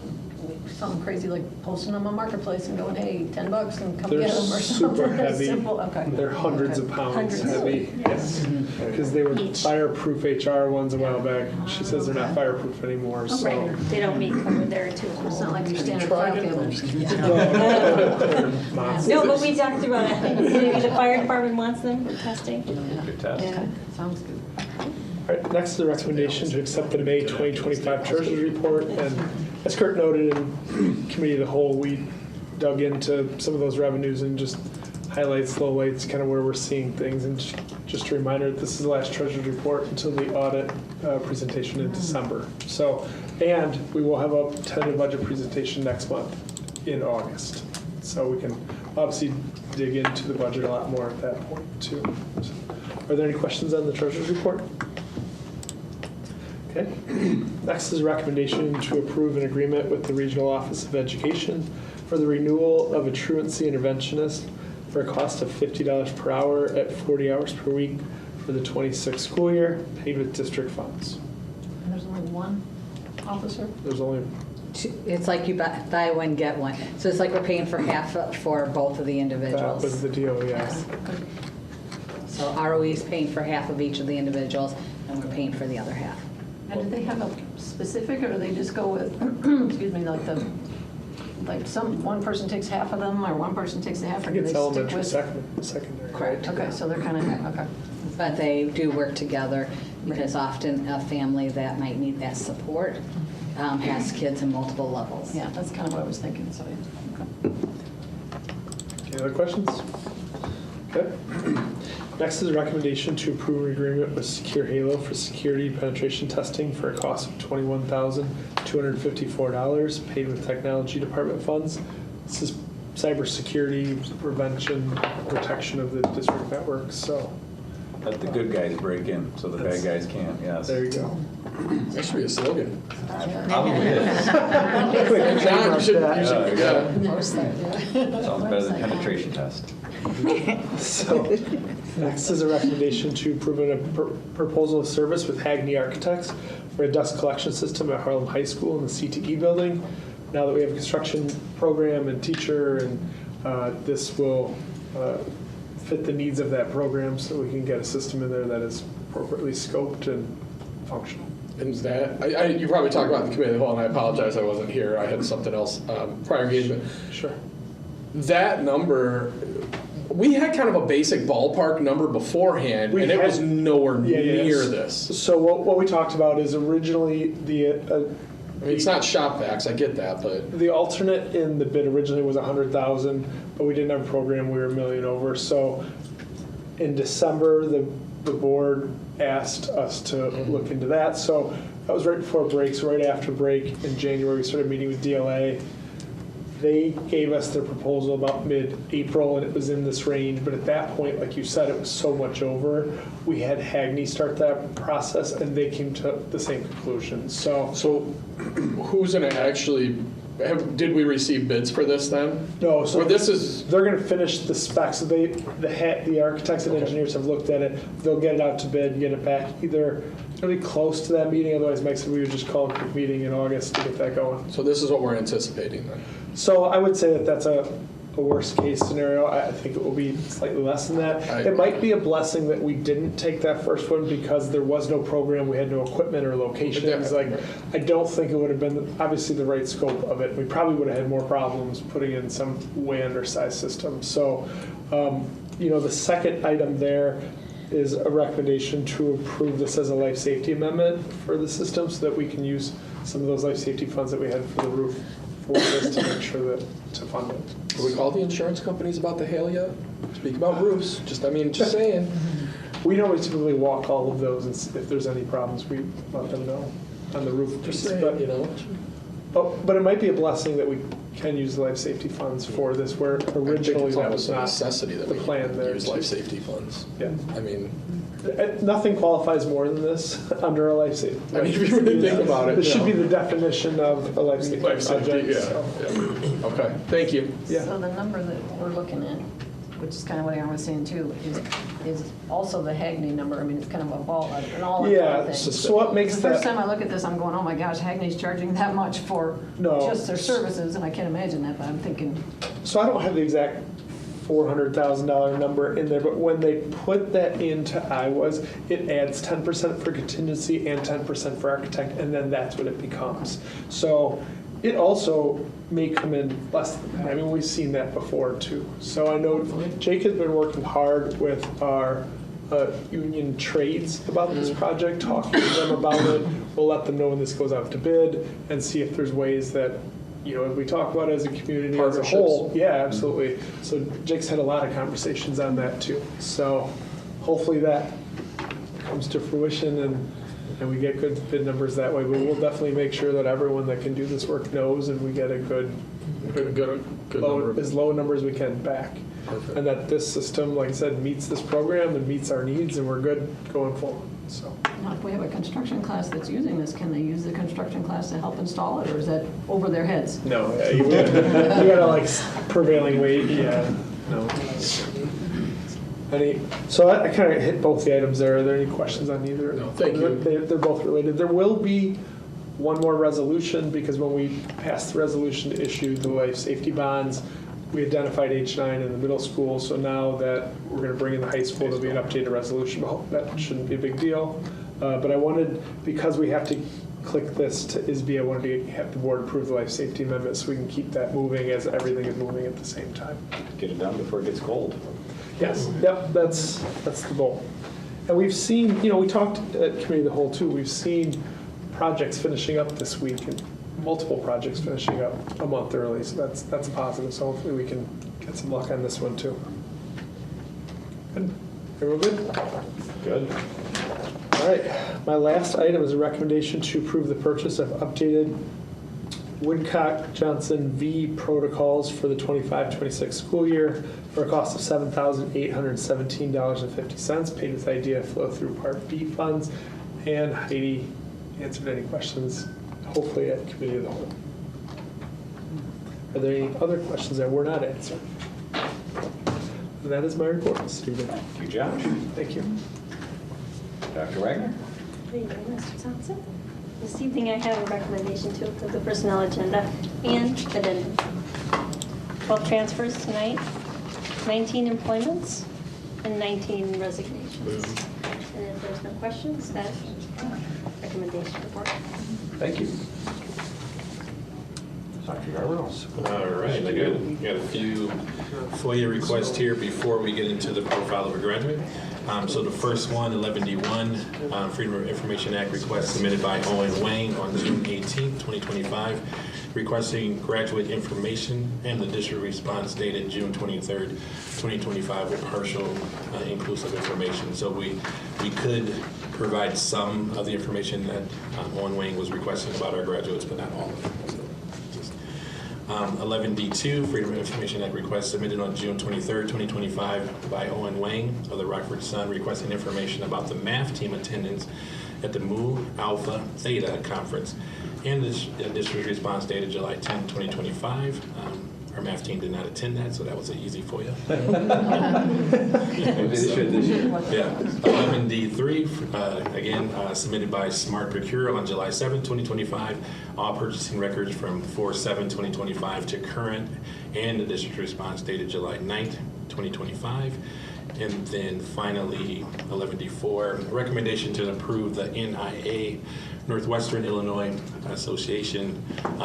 something crazy like posting them on Marketplace and going, hey, $10 and come They're get them or something. super heavy. Simple. Okay. They're hundreds of pounds Hundreds. heavy. Yes. Because they were fireproof HR ones a while back. She says they're not fireproof anymore. So. Right, they don't meet code there too. It's not like your standard file cabinet. No, but we talked about it. Maybe the fire department wants them for testing. Good test. Yeah, sounds good. All right, next is a recommendation to accept the May 2025 Treasury Report. And as Kurt noted in Committee of the Whole, we dug into some of those revenues and just highlights, lowlights, kind of where we're seeing things. And just a reminder, this is the last Treasury Report until the audit presentation in December. So, and we will have a tentative budget presentation next month in August. So we can obviously dig into the budget a lot more at that point too. So, are there any questions on the Treasury Report? Okay. Next is a recommendation to approve an agreement with the Regional Office of Education for the renewal of a truancy interventionist for a cost of $50 per hour at 40 hours per week for the 26 school year, paid with district funds. And there's only one officer? There's only... It's like you buy one, get one. So it's like we're paying for half for both of the individuals. That was the deal, yes. So ROE is paying for half of each of the individuals, and we're paying for the other half. And do they have a specific, or do they just go with, excuse me, like one person takes half of them, or one person takes the half, I or think do they it's stick elementary, with? secondary. Correct. Okay, so they're kind of, okay. But they do work together because often a family that might need that support has kids in multiple levels. Yeah, that's kind of what I was thinking, so, yeah. Okay. Any other questions? Okay. Next is a recommendation to approve an agreement with Secure Halo for security penetration testing for a cost of $21,254, paid with technology department funds. This is cybersecurity prevention, protection of the district network. So Let the good guys break in, so the bad guys can't, yes. There you go. That should be a slogan. Probably is. John, you should, yeah. Sounds better than penetration test. So, next is a recommendation to approve a proposal of service with Hagney Architects for a dust collection system at Harlem High School in the CTE building. Now that we have a construction program and teacher, and this will fit the needs of that program, so we can get a system in there that is appropriately scoped and functional. And is that, you probably talked about the committee of the whole, and I apologize I wasn't here. I had something else prior engagement. Sure. That number, we had kind of a basic ballpark number beforehand, and it was nowhere near this. So what we talked about is originally I mean, it's not shop vacs, I get that, but the alternate in the bid originally was 100,000, but we didn't have a program, we were $1 million over. So in December, the board asked us to look into that. So that was right before break. So right after break in January, we started meeting with DLA. They gave us their proposal about mid-April, and it was in this range. But at that point, like you said, it was so much over. We had Hagney start that process, and they came to the same conclusion. So who's going to actually, did we receive bids for this then? no, so Or this is, they're going to finish the specs. So the architects and engineers have looked at it. They'll get it out to bid and get it back either really close to that meeting. Otherwise, Mike said we would just call a quick meeting in August to get that going. so this is what we're anticipating then? So I would say that that's a worst case scenario. I think it will be slightly less than that. It might be a blessing that we didn't take that first one because there was no program, we had no equipment or locations. I don't think it would have been obviously the right scope of it. We probably would have had more problems putting in some way undersized system. So, the second item there is a recommendation to approve this as a life safety amendment for the system so that we can use some of those life safety funds that we had for the roof for this to make sure that to fund it. Have we called the insurance companies about the hail yet? Speak about roofs, just saying. We normally typically walk all of those, and if there's any problems, we let them know on the roof. Just saying, But it might be a blessing that we can use the life safety funds for this, where originally that was a not necessity that the we plan there. use life safety funds. Yeah. I mean, nothing qualifies more than this under a life safety. I mean, if you really think about it. This should be the definition of a life safety project. Yeah. Okay, thank you. Yeah. So the number that we're looking at, which is kind of what Aaron was saying too, is also the Hagney number. I mean, it's kind of an all-in Yeah, thing. so what makes The that... first time I look at this, I'm going, oh my gosh, Hagney's charging that much for just their services, and I can't imagine that, but I'm thinking. So I don't have the exact $400,000 number in there, but when they put that into IWAS, it adds 10% for contingency and 10% for architect, and then that's what it becomes. So it also may come in less than that. I mean, we've seen that before too. So I know Jake has been working hard with our union trades about this project, talking to them about it. We'll let them know when this goes out to bid and see if there's ways that we talk about it as a community as a whole. Yeah, absolutely. So Jake's had a lot of conversations on that too. So hopefully that comes to fruition and we get good bid numbers that way. But we'll definitely make sure that everyone that can do this work knows and we get a good number. as low a number as we can back. Perfect. And that this system, like I said, meets this program and meets our needs and we're good going forward. So. Now, if we have a construction class that's using this, can they use the construction class to help install it, or is that over their heads? No, you gotta prevailing wage, yeah, no. So I kind of hit both the items there. Are there any questions on either? No, thank you. They're both related. There will be one more resolution because when we passed the resolution to issue the life safety bonds, we identified H9 in the middle school. So now that we're going to bring in the high school, there'll be an updated resolution. That shouldn't be a big deal. But I wanted, because we have to click this to ISB, I wanted to have the board approve the life safety amendment so we can keep that moving as everything is moving at the same time. Get it done before it gets cold. Yes, yep, that's the goal. And we've seen, we talked at Committee of the Whole too, we've seen projects finishing up this week and multiple projects finishing up a month early, so that's positive. So hopefully we can get some luck on this one too. Good. Everyone good? Good. All right, my last item is a recommendation to approve the purchase of updated Woodcock Johnson V protocols for the 25-26 school year for a cost of $7,817.50, paid with IDEA flow through Part B funds. And Heidi answered any questions, hopefully at Committee of the Whole. Are there any other questions that were not answered? And that is my report, Mr. Stephen. Thank you, Josh. Thank you. Dr. Wagner? Thank you, Mr. Thompson. This evening I have a recommendation to approve the personnel agenda and addendum. 12 transfers tonight, 19 employments, and 19 resignations. And if there's no questions, that recommendation report. Thank you. Dr. Yarborough? All right, I got a few FOIA requests here before we get into the profile of a graduate. So the first one, 11D1, Freedom of Information Act request submitted by Owen Wang on June 18th, 2025, requesting graduate information, and the district response dated June 23rd, 2025 with partial inclusive information. So we could provide some of the information that Owen Wang was requesting about our graduates, but not all of it. 11D2, Freedom of Information Act request submitted on June 23rd, 2025 by Owen Wang of the Rockford Sun, requesting information about the math team attendance at the Mu Alpha Theta Conference, and the district response dated July 10th, 2025. Our math team did not attend that, so that was an easy for you. Maybe they should this year. Yeah. 11D3, again, submitted by Smart Procure on July 7th, 2025. All purchasing records from 4/7/2025 to current, and the district response dated July 9th, 2025. And then finally, 11D4, recommendation to approve the NIA, Northwestern Illinois Association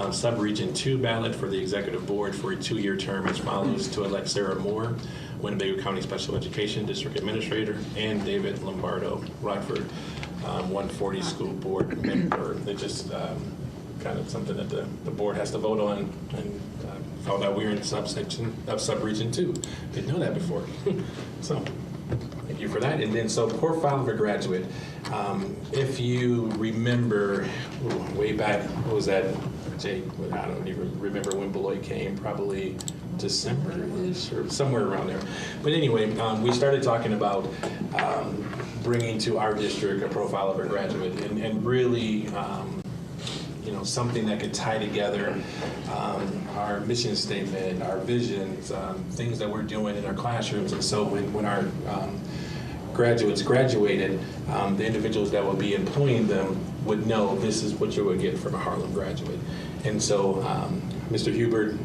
Subregion 2 ballot for the Executive Board for a 2-year term as follows: to elect Sarah Moore, Winnebago County Special Education District Administrator, and David Lombardo, Rockford 140 School Board member. It's just kind of something that the board has to vote on, and found out we were in subsection of Subregion 2. Didn't know that before. So thank you for that. And then, so profile of a graduate. If you remember, way back, what was that, Jake? I don't even remember when Beloit came, probably December-ish or somewhere around there. But anyway, we started talking about bringing to our district a profile of a graduate, and really, something that could tie together our mission statement, our visions, things that we're doing in our classrooms. And so when our graduates graduated, the individuals that will be employing them would know this is what you would get from a Harlem graduate. And so Mr. Hubert,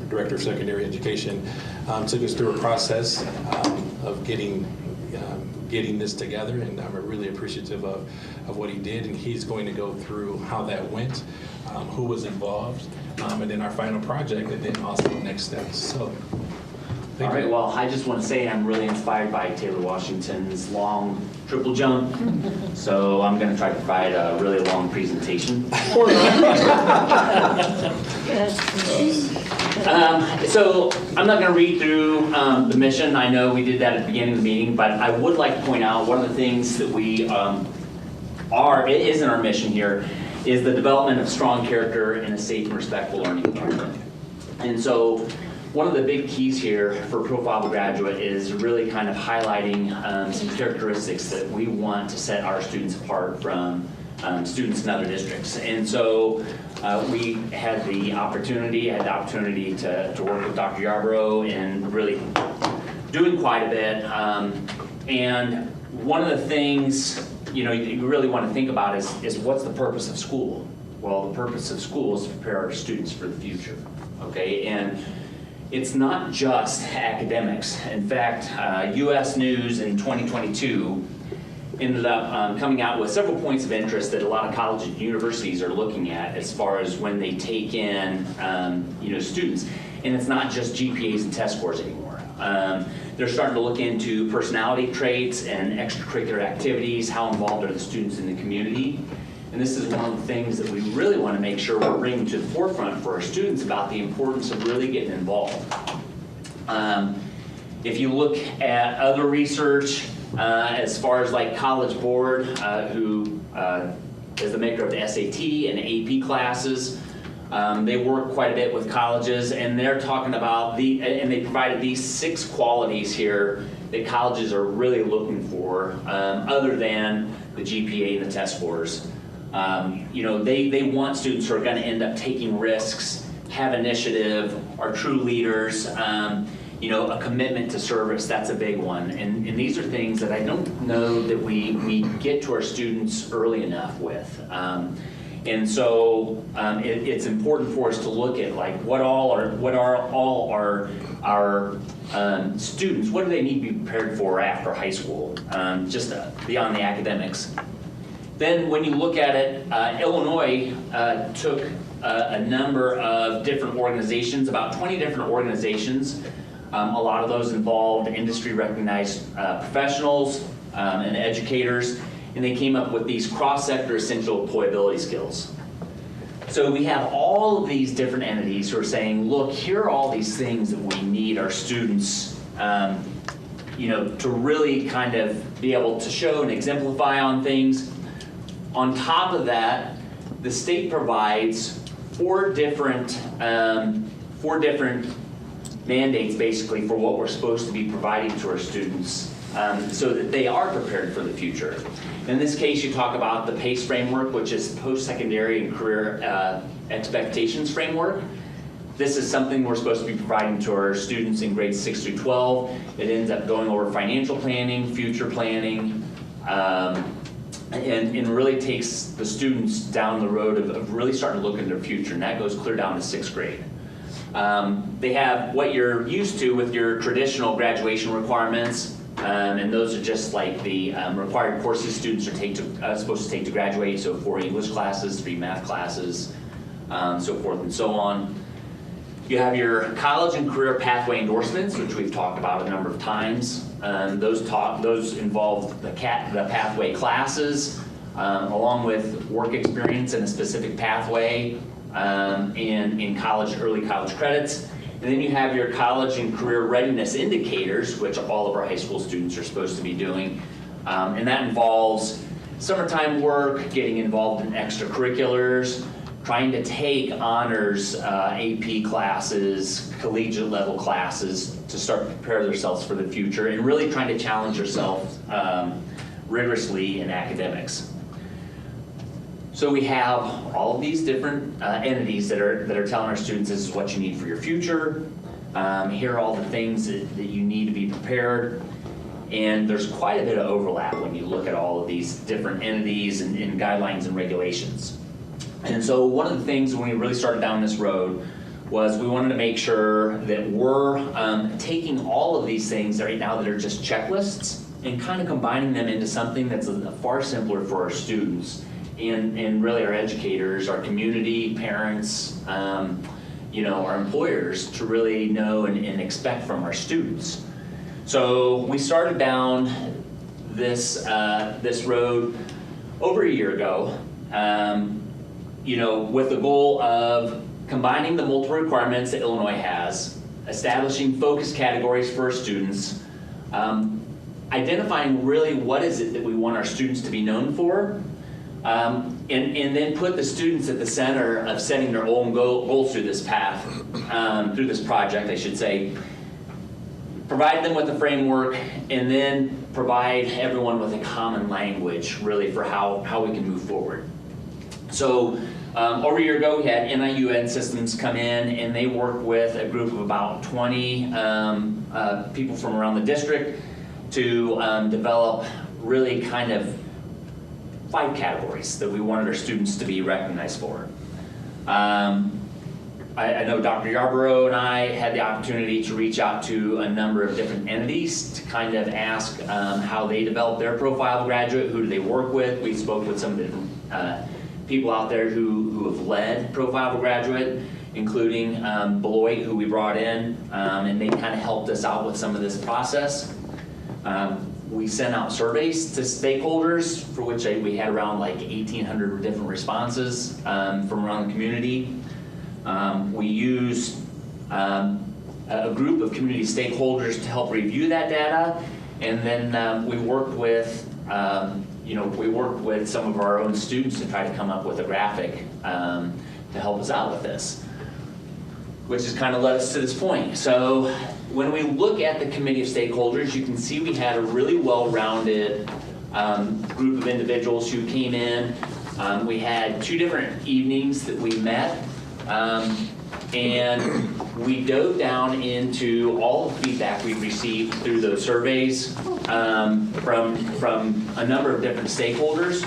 Director of Secondary Education, took us through a process of getting this together, and I'm really appreciative of what he did, and he's going to go through how that went, who was involved, and then our final project, and then also next steps. So, all right, well, I just want to say I'm really inspired by Taylor Washington's long triple jump, so I'm going to try to provide a really long presentation. So I'm not going to read through the mission. I know we did that at the beginning of the meeting, but I would like to point out one of the things that we is in our mission here is the development of strong character in a safe and respectful learning environment. And so one of the big keys here for Profile of a Graduate is really kind of highlighting some characteristics that we want to set our students apart from students in other districts. And so we had the opportunity to work with Dr. Yarborough and really doing quite a bit. And one of the things you really want to think about is what's the purpose of school? Well, the purpose of school is to prepare our students for the future, okay? And it's not just academics. In fact, U.S. News in 2022 ended up coming out with several points of interest that a lot of colleges and universities are looking at as far as when they take in students. And it's not just GPAs and test scores anymore. They're starting to look into personality traits and extracurricular activities, how involved are the students in the community. And this is one of the things that we really want to make sure we're bringing to the forefront for our students about the importance of really getting involved. If you look at other research, as far as like College Board, who is the maker of the SAT and AP classes, They work quite a bit with colleges, and they're talking about and they provided these 6 qualities here that colleges are really looking for, other than the GPA and the test scores. They want students who are going to end up taking risks, have initiative, are true leaders, a commitment to service. That's a big one. And these are things that I don't know that we get to our students early enough with. And so it's important for us to look at like what are all our students, what do they need to be prepared for after high school, just beyond the academics. Then when you look at it, Illinois took a number of different organizations, about 20 different organizations. A lot of those involved industry recognized professionals and educators. And they came up with these cross-sector essential employability skills. So we have all of these different entities who are saying, look, here are all these things that we need our students, to really kind of be able to show and exemplify on things. On top of that, the state provides 4 different mandates basically for what we're supposed to be providing to our students. So that they are prepared for the future. In this case, you talk about the PACE framework, which is post-secondary and career expectations framework. This is something we're supposed to be providing to our students in grades 6 through 12. It ends up going over financial planning, future planning, and really takes the students down the road of really starting to look into their future, and that goes clear down to 6th grade. They have what you're used to with your traditional graduation requirements. And those are just like the required courses students are supposed to take to graduate, so 4 English classes, 3 math classes, so forth and so on. You have your college and career pathway endorsements, which we've talked about a number of times. Those involve the pathway classes, along with work experience in a specific pathway, in college, early college credits. And then you have your college and career readiness indicators, which all of our high school students are supposed to be doing. And that involves summertime work, getting involved in extracurriculars, trying to take honors AP classes, collegiate level classes to start to prepare themselves for the future, and really trying to challenge yourself rigorously in academics. So we have all of these different entities that are telling our students this is what you need for your future. Here are all the things that you need to be prepared. And there's quite a bit of overlap when you look at all of these different entities and guidelines and regulations. And so one of the things when we really started down this road was we wanted to make sure that we're taking all of these things right now that are just checklists and kind of combining them into something that's far simpler for our students. And really our educators, our community, parents, our employers to really know and expect from our students. So we started down this road over a year ago, with the goal of combining the multiple requirements that Illinois has, establishing focus categories for our students, identifying really what is it that we want our students to be known for, and then put the students at the center of setting their own goals through this path, through this project, I should say. Provide them with a framework, and then provide everyone with a common language, really, for how we can move forward. So over a year ago, we had NIU Ed Systems come in, and they worked with a group of about 20 people from around the district to develop really kind of 5 categories that we wanted our students to be recognized for. I know Dr. Yarborough and I had the opportunity to reach out to a number of different entities to kind of ask how they develop their profile of graduate, who do they work with. We spoke with some different people out there who have led profile of graduate, including Beloit, who we brought in, and they kind of helped us out with some of this process. We sent out surveys to stakeholders, for which we had around like 1,800 different responses from around the community. We used a group of community stakeholders to help review that data, and then we worked with some of our own students to try to come up with a graphic to help us out with this, which has kind of led us to this point. So when we look at the committee of stakeholders, you can see we had a really well-rounded group of individuals who came in. We had 2 different evenings that we met, and we dove down into all the feedback we received through those surveys from a number of different stakeholders.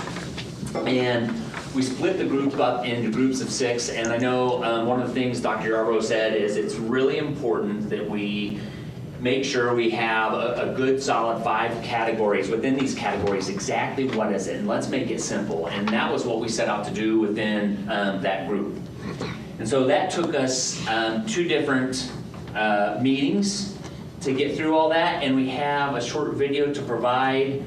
And we split the group up into groups of 6, and I know one of the things Dr. Yarbrough said is it's really important that we make sure we have a good solid 5 categories. Within these categories, exactly what is it? And let's make it simple. And that was what we set out to do within that group. And so that took us 2 different meetings to get through all that, and we have a short video to provide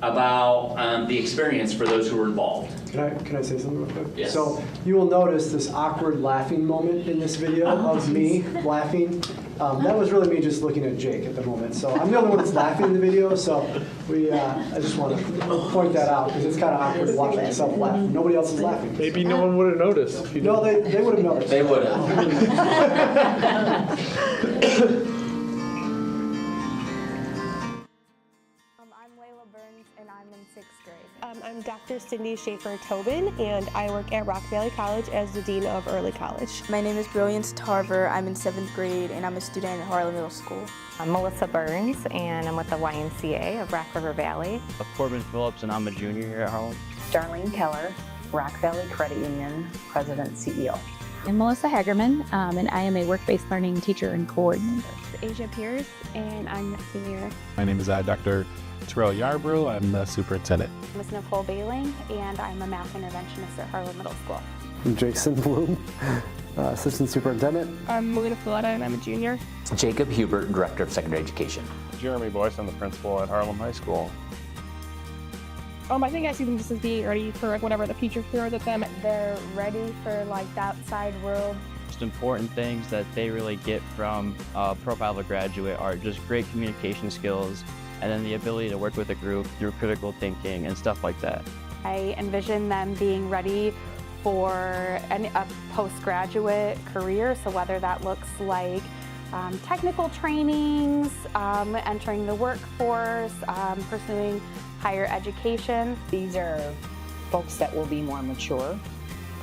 about the experience for those who were involved. Can I say something real quick? Yes. So you will notice this awkward laughing moment in this video of me laughing. That was really me just looking at Jake at the moment. So I'm the only one that's laughing in the video. So I just want to point that out because it's kind of awkward watching myself laugh. Nobody else is laughing. Maybe no one would have noticed. No, they would have noticed. They would have. I'm Layla Burns, and I'm in 6th grade. I'm Dr. Cindy Schaefer-Tobin, and I work at Rock Valley College as the Dean of Early College. My name is Brilliance Tarver. I'm in 7th grade, and I'm a student at Harlan Middle School. I'm Melissa Burns, and I'm with the YMCA of Rock River Valley. I'm Corbin Phillips, and I'm a junior here at Harlan. Darlene Keller, Rock Valley Credit Union, President, CEO. I'm Melissa Hagerman, and I am a work-based learning teacher and coordinator. Asia Pierce, and I'm a senior. My name is Dr. Terrell Yarbrough. I'm the superintendent. I'm Nicole Bailing, and I'm a math interventionist at Harlan Middle School. I'm Jason Bloom, assistant superintendent. I'm Melina Filetta, and I'm a junior. Jacob Hubert, director of secondary education. Jeremy Boyce, I'm the principal at Harlem High School. I think I see them just as being ready for whatever the future throws at them. They're ready for the outside world. Most important things that they really get from a Profile of a Graduate are just great communication skills, and then the ability to work with a group through critical thinking and stuff like that. I envision them being ready for a postgraduate career, so whether that looks like technical trainings, entering the workforce, pursuing higher education. These are folks that will be more mature,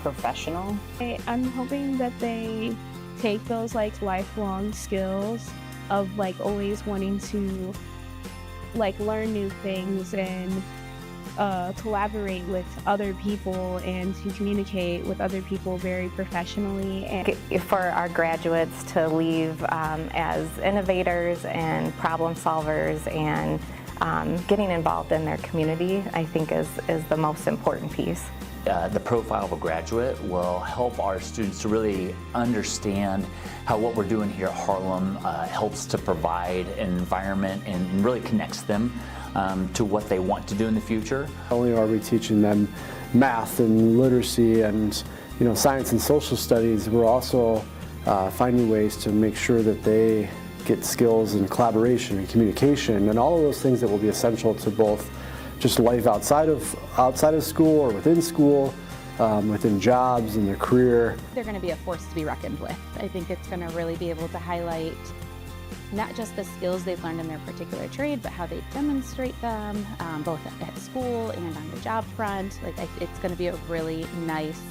professional. I'm hoping that they take those lifelong skills of always wanting to learn new things and collaborate with other people and to communicate with other people very professionally. And for our graduates to leave as innovators and problem solvers and getting involved in their community, I think is the most important piece. The Profile of a Graduate will help our students to really understand how what we're doing here at Harlem helps to provide an environment and really connects them to what they want to do in the future. Not only are we teaching them math and literacy and science and social studies, we're also finding ways to make sure that they get skills in collaboration and communication and all of those things that will be essential to both just life outside of school or within school, within jobs and their career. They're going to be a force to be reckoned with. I think it's going to really be able to highlight not just the skills they've learned in their particular trade, but how they demonstrate them, both at school and on the job front. It's going to be a really nice,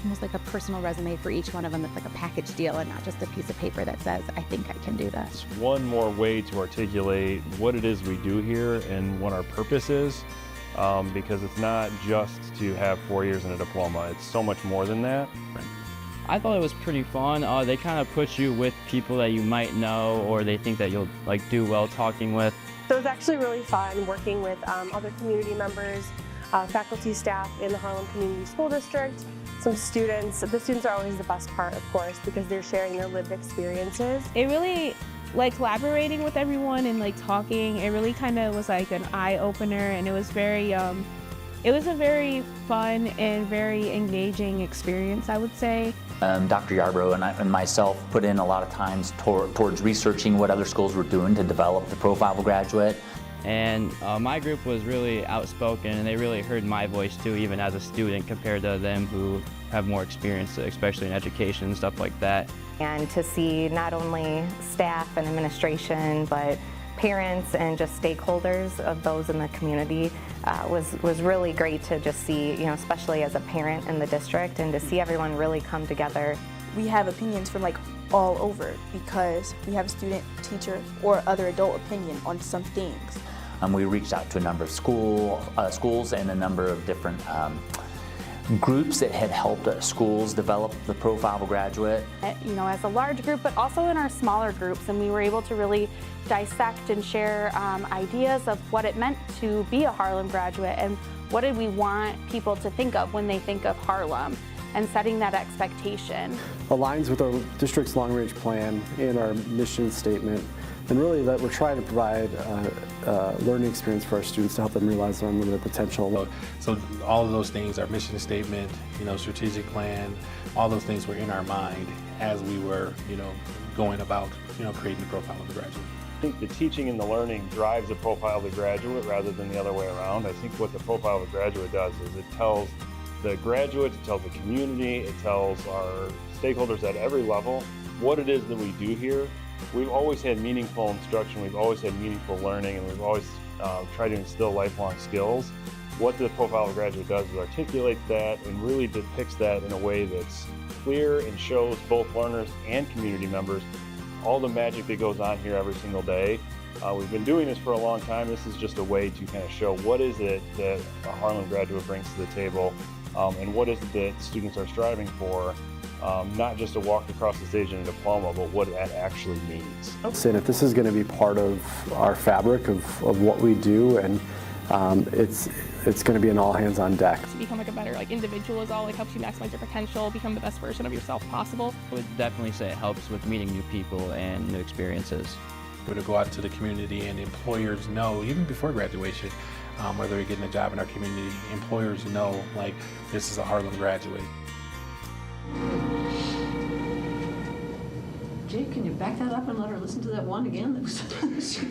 almost like a personal resume for each one of them. That's like a package deal and not just a piece of paper that says, I think I can do this. One more way to articulate what it is we do here and what our purpose is, because it's not just to have 4 years and a diploma. It's so much more than that. I thought it was pretty fun. They kind of put you with people that you might know or they think that you'll do well talking with. So it was actually really fun working with other community members, faculty, staff in the Harlem Community School District, some students. The students are always the best part, of course, because they're sharing their lived experiences. It really, collaborating with everyone and talking, it really kind of was an eye-opener, and it was very, it was a very fun and very engaging experience, I would say. Dr. Yarbrough and myself put in a lot of times towards researching what other schools were doing to develop the Profile of a Graduate. And my group was really outspoken, and they really heard my voice too, even as a student, compared to them who have more experience, especially in education and stuff like that. And to see not only staff and administration, but parents and just stakeholders of those in the community was really great to just see, you know, especially as a parent in the district, and to see everyone really come together. We have opinions from like all over because we have a student, teacher, or other adult opinion on some things. We reached out to a number of schools and a number of different groups that had helped schools develop the profile of a graduate. You know, as a large group, but also in our smaller groups, and we were able to really dissect and share ideas of what it meant to be a Harlem graduate and what did we want people to think of when they think of Harlem, and setting that expectation. Aligns with our district's long-range plan and our mission statement, and really that we're trying to provide a learning experience for our students to help them realize their unlimited potential. So all of those things, our mission statement, you know, strategic plan, all those things were in our mind as we were, you know, going about, you know, creating the profile of the graduate. I think the teaching and the learning drives the profile of the graduate rather than the other way around. I think what the profile of a graduate does is it tells the graduates, it tells the community, it tells our stakeholders at every level what it is that we do here. We've always had meaningful instruction, we've always had meaningful learning, and we've always tried to instill lifelong skills. What the profile of a graduate does is articulate that and really depicts that in a way that's clear and shows both learners and community members all the magic that goes on here every single day. We've been doing this for a long time. This is just a way to kind of show what is it that a Harlem graduate brings to the table, and what is it that students are striving for, not just to walk across the stage in a diploma, but what that actually means. And if this is going to be part of our fabric of what we do, and it's going to be an all hands on deck. To become like a better individual is all helps you maximize your potential, become the best version of yourself possible. I would definitely say it helps with meeting new people and new experiences. To go out to the community, and employers know, even before graduation, whether you're getting a job in our community, employers know, like, this is a Harlem graduate. Jake, can you back that up and let her listen to that one again?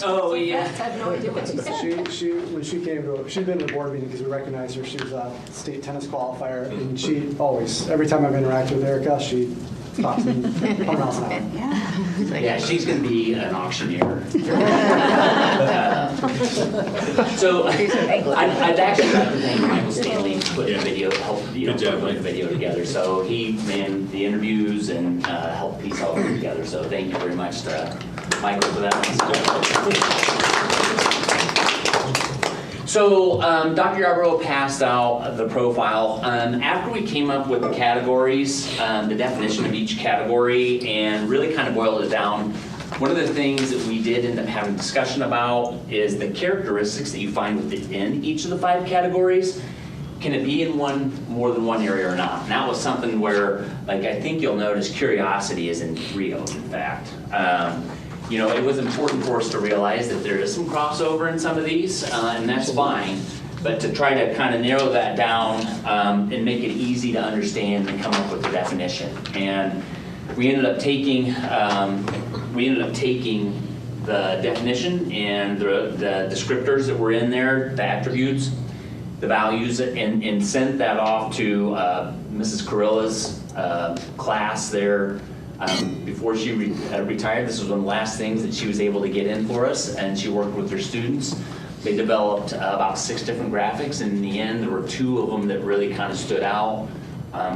Oh, yeah. I have no idea what she said. When she came to, she'd been to the board meeting because we recognized her. She was a state tennis qualifier, and she always, every time I've interacted with Erica, she talks to me 100 miles an hour. Yeah, she's going to be an auctioneer. So I'd actually like to thank Michael Stanley for putting the video, putting the video together. So he ran the interviews and helped piece all of it together. So thank you very much to Michael for that. So Dr. Yarborough passed out the profile. After we came up with the categories, the definition of each category, and really kind of boiled it down, one of the things that we did end up having a discussion about is the characteristics that you find within each of the 5 categories. Can it be in more than one area or not? And that was something where, I think you'll notice curiosity is in 3 of them, in fact. You know, it was important for us to realize that there is some crossover in some of these, and that's fine. But to try to kind of narrow that down and make it easy to understand and come up with a definition. And we ended up taking the definition and the descriptors that were in there, the attributes, the values, and sent that off to Mrs. Carilla's class there. Before she retired, this was one of the last things that she was able to get in for us, and she worked with her students. They developed about 6 different graphics, and in the end, there were 2 of them that really kind of stood out.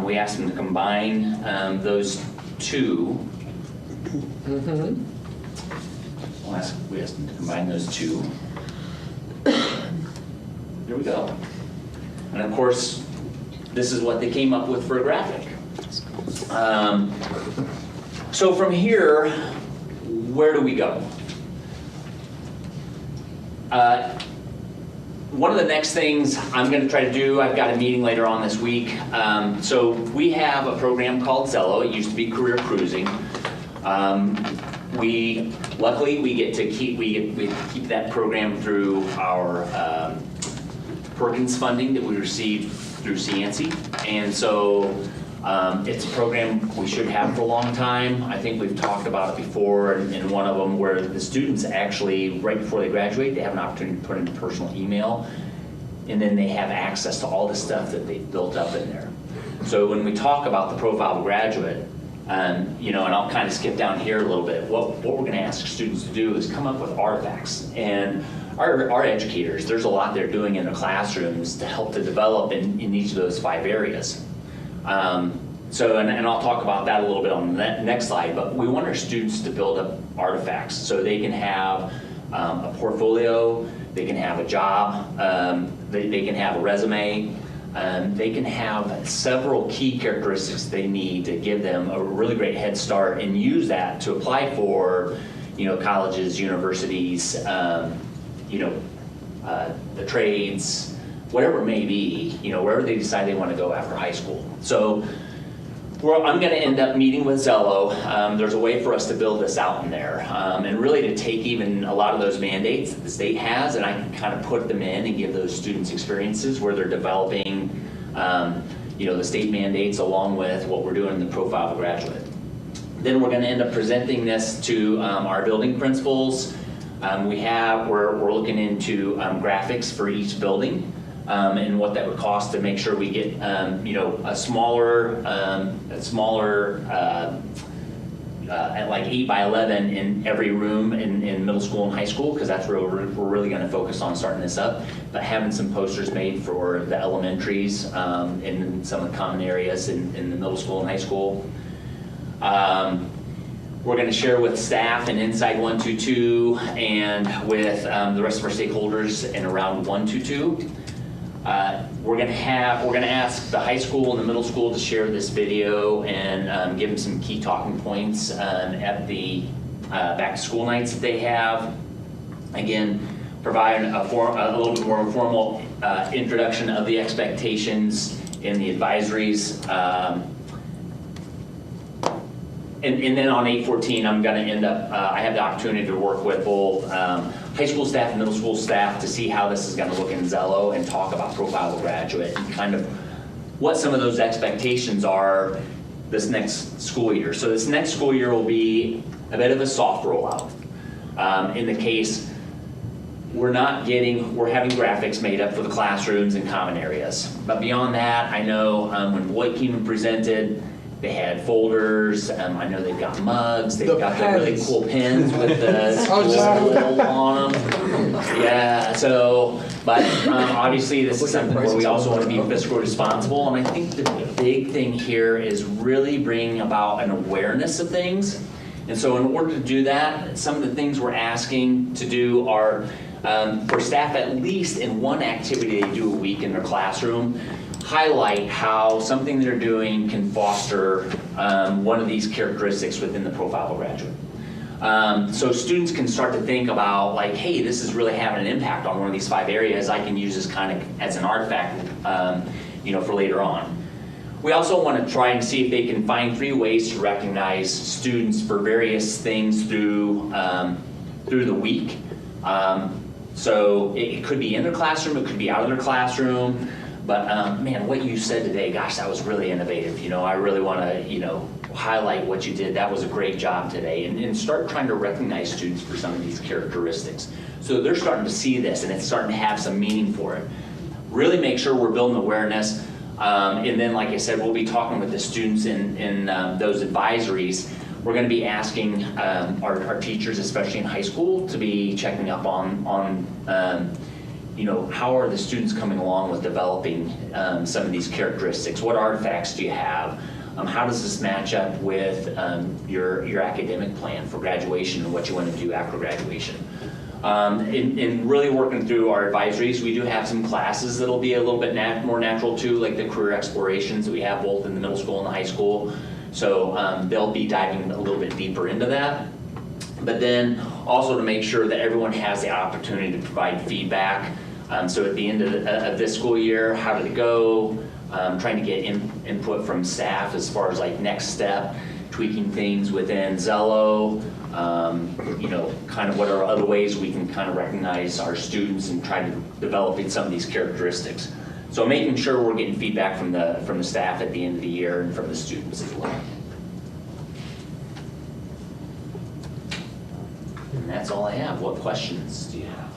We asked them to combine those 2. We asked them to combine those 2. There we go. And of course, this is what they came up with for a graphic. So from here, where do we go? One of the next things I'm going to try to do, I've got a meeting later on this week. So we have a program called Zello. It used to be Career Cruising. Luckily we get to keep that program through our Perkins funding that we received through CNC, and so It's a program we should have for a long time. I think we've talked about it before in one of them where the students actually, right before they graduate, they have an opportunity to put in a personal email, and then they have access to all the stuff that they've built up in there. So when we talk about the profile of a graduate, you know, and I'll kind of skip down here a little bit, what we're going to ask students to do is come up with artifacts. And our educators, there's a lot they're doing in their classrooms to help to develop in each of those 5 areas. So, and I'll talk about that a little bit on the next slide, but we want our students to build up artifacts so they can have a portfolio, they can have a job, they can have a resume, they can have several key characteristics they need to give them a really great head start and use that to apply for, you know, colleges, universities, you know, the trades, whatever it may be, you know, wherever they decide they want to go after high school. So I'm going to end up meeting with Zello. There's a way for us to build this out in there and really to take even a lot of those mandates that the state has, and I can kind of put them in and give those students experiences where they're developing you know, the state mandates along with what we're doing in the profile of a graduate. Then we're going to end up presenting this to our building principals. We're looking into graphics for each building. And what that would cost to make sure we get, you know, a smaller at like 8 by 11 in every room in middle school and high school, because that's where we're really going to focus on starting this up. But having some posters made for the elementaries in some of the common areas in the middle school and high school. We're going to share with staff in Inside 122 and with the rest of our stakeholders in Around 122. We're going to ask the high school and the middle school to share this video and give them some key talking points at the back to school nights that they have. Again, provide a little bit more formal introduction of the expectations in the advisories. And then on 8/14, I'm going to end up, I have the opportunity to work with both high school staff and middle school staff to see how this is going to look in Zello and talk about profile of a graduate and kind of what some of those expectations are this next school year. So this next school year will be a bit of a soft rollout. In the case, we're having graphics made up for the classrooms and common areas. But beyond that, I know when Beloit came and presented, they had folders. I know they've got mugs. They've got the really cool pins with the school on them. Yeah. So, but obviously, this is something where we also want to be fiscally responsible. And I think the big thing here is really bringing about an awareness of things. And so, in order to do that, some of the things we're asking to do are for staff, at least in one activity they do a week in their classroom, highlight how something they're doing can foster one of these characteristics within the profile of a graduate. So students can start to think about like, hey, this is really having an impact on one of these 5 areas. I can use this kind of as an artifact, you know, for later on. We also want to try and see if they can find 3 ways to recognize students for various things through the week. So it could be in their classroom, it could be out of their classroom. But man, what you said today, gosh, that was really innovative. You know, I really want to, you know, highlight what you did. That was a great job today. And start trying to recognize students for some of these characteristics. So they're starting to see this and it's starting to have some meaning for it. Really make sure we're building awareness. And then, like I said, we'll be talking with the students in those advisories. We're going to be asking our teachers, especially in high school, to be checking up on you know, how are the students coming along with developing some of these characteristics? What artifacts do you have? How does this match up with your academic plan for graduation and what you want to do after graduation? In really working through our advisories, we do have some classes that'll be a little bit more natural too, like the career explorations that we have both in the middle school and the high school. So they'll be diving a little bit deeper into that. But then also to make sure that everyone has the opportunity to provide feedback. So at the end of this school year, how did it go? Trying to get input from staff as far as like next step, tweaking things within Zello, you know, kind of what are other ways we can kind of recognize our students and try to develop some of these characteristics. So making sure we're getting feedback from the staff at the end of the year and from the students as well. And that's all I have. What questions do you have?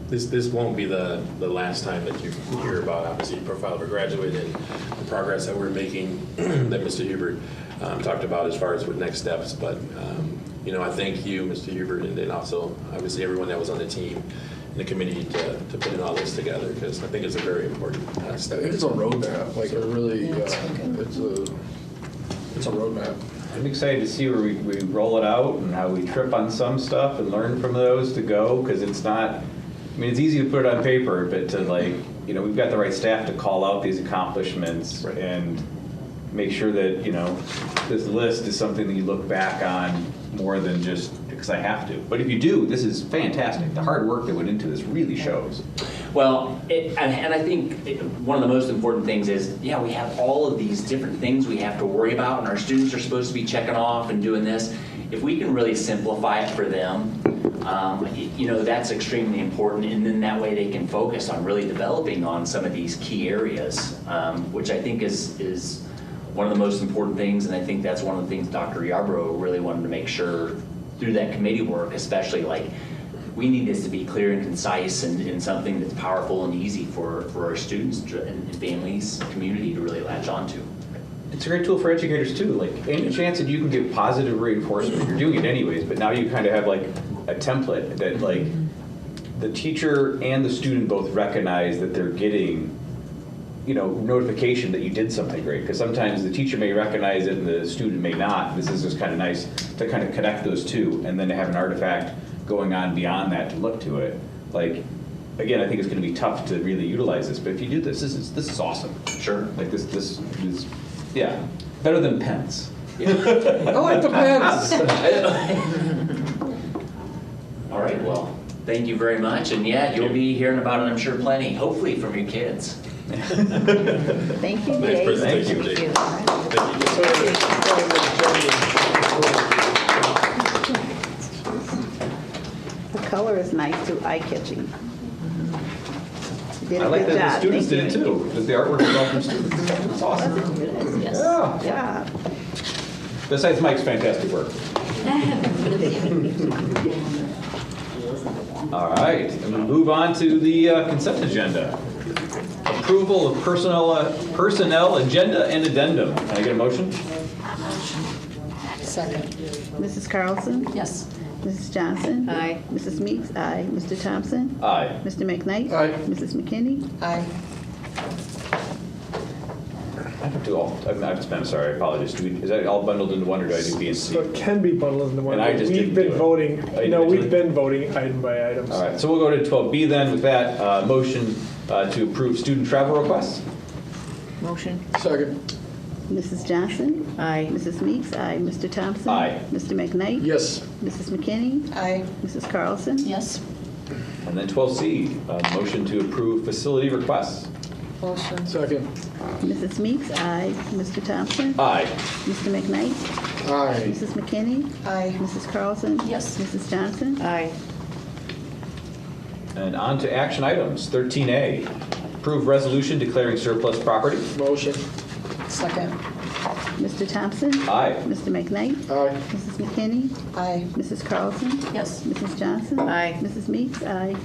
This won't be the last time that you hear about, obviously, Profile of a Graduate and the progress that we're making that Mr. Hubert talked about as far as with next steps. But, I thank you, Mr. Hubert, and then also, obviously, everyone that was on the team and the committee to putting all this together, because I think it's a very important step. I think it's a roadmap, like a really, it's a roadmap. I'm excited to see where we roll it out and how we trip on some stuff and learn from those to go, because it's not, it's easy to put it on paper, but to we've got the right staff to call out these accomplishments and make sure that, this list is something that you look back on more than just because I have to. But if you do, this is fantastic. The hard work that went into this really shows. Well, and I think one of the most important things is, we have all of these different things we have to worry about, and our students are supposed to be checking off and doing this. If we can really simplify it for them, that's extremely important, and then that way they can focus on really developing on some of these key areas, which I think is one of the most important things, and I think that's one of the things Dr. Yarbrough really wanted to make sure through that committee work, especially we need this to be clear and concise and something that's powerful and easy for our students and families, community to really latch onto. It's a great tool for educators too. Any chance that you can give positive reinforcement, you're doing it anyways, but now you kind of have a template that the teacher and the student both recognize that they're getting notification that you did something great, because sometimes the teacher may recognize it and the student may not. This is just kind of nice to kind of connect those two, and then to have an artifact going on beyond that to look to it. Again, I think it's going to be tough to really utilize this, but if you do this is awesome. Sure. This is, better than pens. I like the pens. All right, well, thank you very much, and you'll be hearing about it, I'm sure, plenty, hopefully from your kids. Thank you, Nice Jay. presentation, Jay. The color is nice too, eye-catching. You did I a like good that the job. students did it too, that the artwork was all from students. It's awesome. Yes. Yeah. Besides Mike's fantastic work. All right, and we move on to the consent agenda. Approval of personnel agenda and addendum. Can I get a motion? Second. Mrs. Carlson? Yes. Mrs. Johnson? Aye. Mrs. Meeks? Aye. Mr. Thompson? Aye. Mr. McKnight? Aye. Mrs. McKinney? Aye. I have to do all, I'm sorry, I apologize. Is that all bundled into one, or do I do B and C? So it can be bundled into one. And I just We've didn't been do it. voting, Individually? we've been voting item by item. All right, so we'll go to 12B then with that motion to approve student travel requests. Motion. Second. Mrs. Johnson? Aye. Mrs. Meeks? Aye. Mr. Thompson? Aye. Mr. McKnight? Yes. Mrs. McKinney? Aye. Mrs. Carlson? Yes. And then 12C, motion to approve facility requests. Motion. Second. Mrs. Meeks? Aye. Mr. Thompson? Aye. Mr. McKnight? Aye. Mrs. McKinney? Aye. Mrs. Carlson? Yes. Mrs. Johnson? Aye. And on to action items. 13A, approve resolution declaring surplus property. Motion. Second. Mr. Thompson? Aye. Mr. McKnight? Aye. Mrs. McKinney? Aye. Mrs. Carlson? Yes. Mrs. Johnson? Aye. Mrs. Meeks? Aye.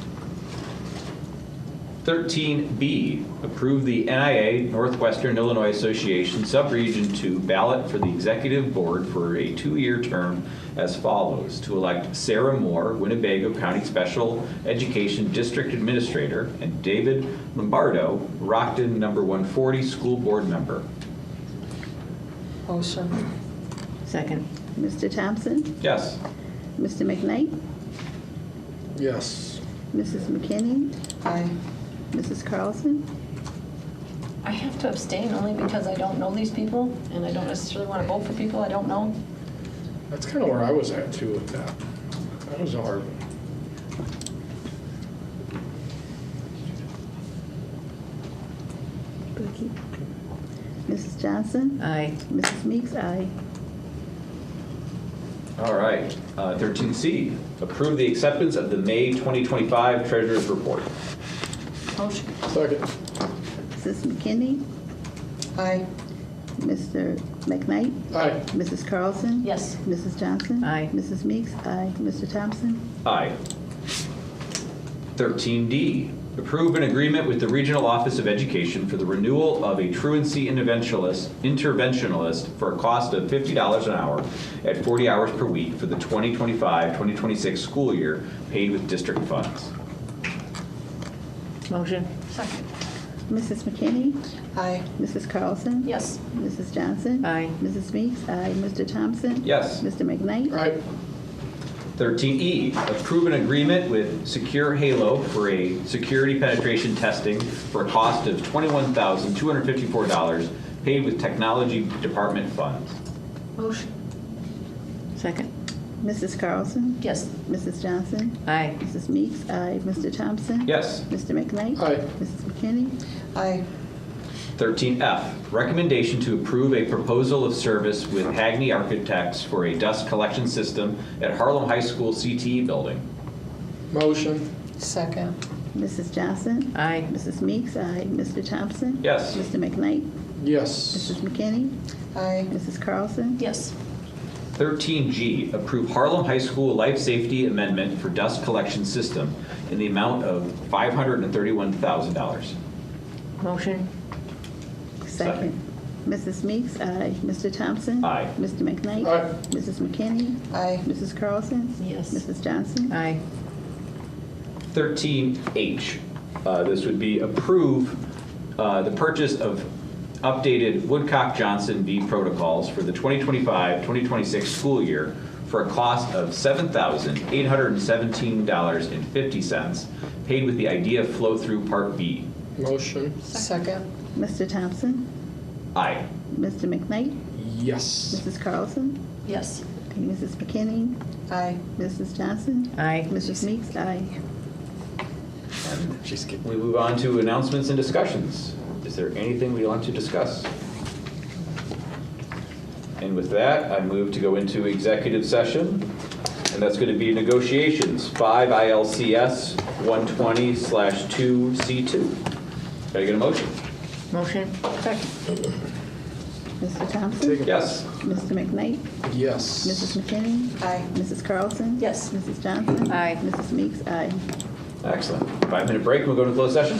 13B, approve the NIA Northwestern Illinois Association Subregion 2 ballot for the executive board for a 2-year term as follows: to elect Sarah Moore, Winnebago County Special Education District Administrator, and David Lombardo, Rockton number 140 School Board Member. Motion. Second. Mr. Thompson? Yes. Mr. McKnight? Yes. Mrs. McKinney? Aye. Mrs. Carlson? I have to abstain only because I don't know these people, and I don't necessarily want to vote for people I don't know. That's kind of where I was at too with that. That was a hard one. Mrs. Johnson? Aye. Mrs. Meeks? Aye. All right. 13C, approve the acceptance of the May 2025 Treasurer's Report. Motion. Second. Mrs. McKinney? Aye. Mr. McKnight? Aye. Mrs. Carlson? Yes. Mrs. Johnson? Aye. Mrs. Meeks? Aye. Mr. Thompson? Aye. 13D, approve an agreement with the Regional Office of Education for the renewal of a truancy interventionalist for a cost of $50 an hour at 40 hours per week for the 2025-2026 school year, paid with district funds. Motion. Second. Mrs. McKinney? Aye. Mrs. Carlson? Yes. Mrs. Johnson? Aye. Mrs. Meeks? Aye. Mr. Thompson? Yes. Mr. McKnight? Aye. 13E, approve an agreement with Secure Halo for a security penetration testing for a cost of $21,254, paid with technology department funds. Motion. Second. Mrs. Carlson? Yes. Mrs. Johnson? Aye. Mrs. Meeks? Aye. Mr. Thompson? Yes. Mr. McKnight? Aye. Mrs. McKinney? Aye. 13F, recommendation to approve a proposal of service with Hagney Architects for a dust collection system at Harlem High School CTE building. Motion. Second. Mrs. Johnson? Aye. Mrs. Meeks? Aye. Mr. Thompson? Yes. Mr. McKnight? Yes. Mrs. McKinney? Aye. Mrs. Carlson? Yes. 13G, approve Harlem High School life safety amendment for dust collection system in the amount of $531,000. Motion. Second. Mrs. Meeks? Aye. Mr. Thompson? Aye. Mr. McKnight? Aye. Mrs. McKinney? Aye. Mrs. Carlson? Yes. Mrs. Johnson? Aye. 13H, this would be approve the purchase of updated Woodcock-Johnson V protocols for the 2025-2026 school year for a cost of $7,817.50, paid with the IDEA flow-through Part B. Motion. Second. Mr. Thompson? Aye. Mr. McKnight? Yes. Mrs. Carlson? Yes. Okay, Mrs. McKinney? Aye. Mrs. Johnson? Aye. Mrs. Meeks? Aye. And we move on to announcements and discussions. Is there anything we want to discuss? And with that, I move to go into executive session, and that's going to be negotiations, 5 ILCS 120/2C2. Can I get a motion? Motion. Second. Mr. Thompson? Yes. Mr. McKnight? Yes. Mrs. McKinney? Aye. Mrs. Carlson? Yes. Mrs. Johnson? Aye. Mrs. Meeks? Aye. Excellent. 5-minute break, we'll go to closed session.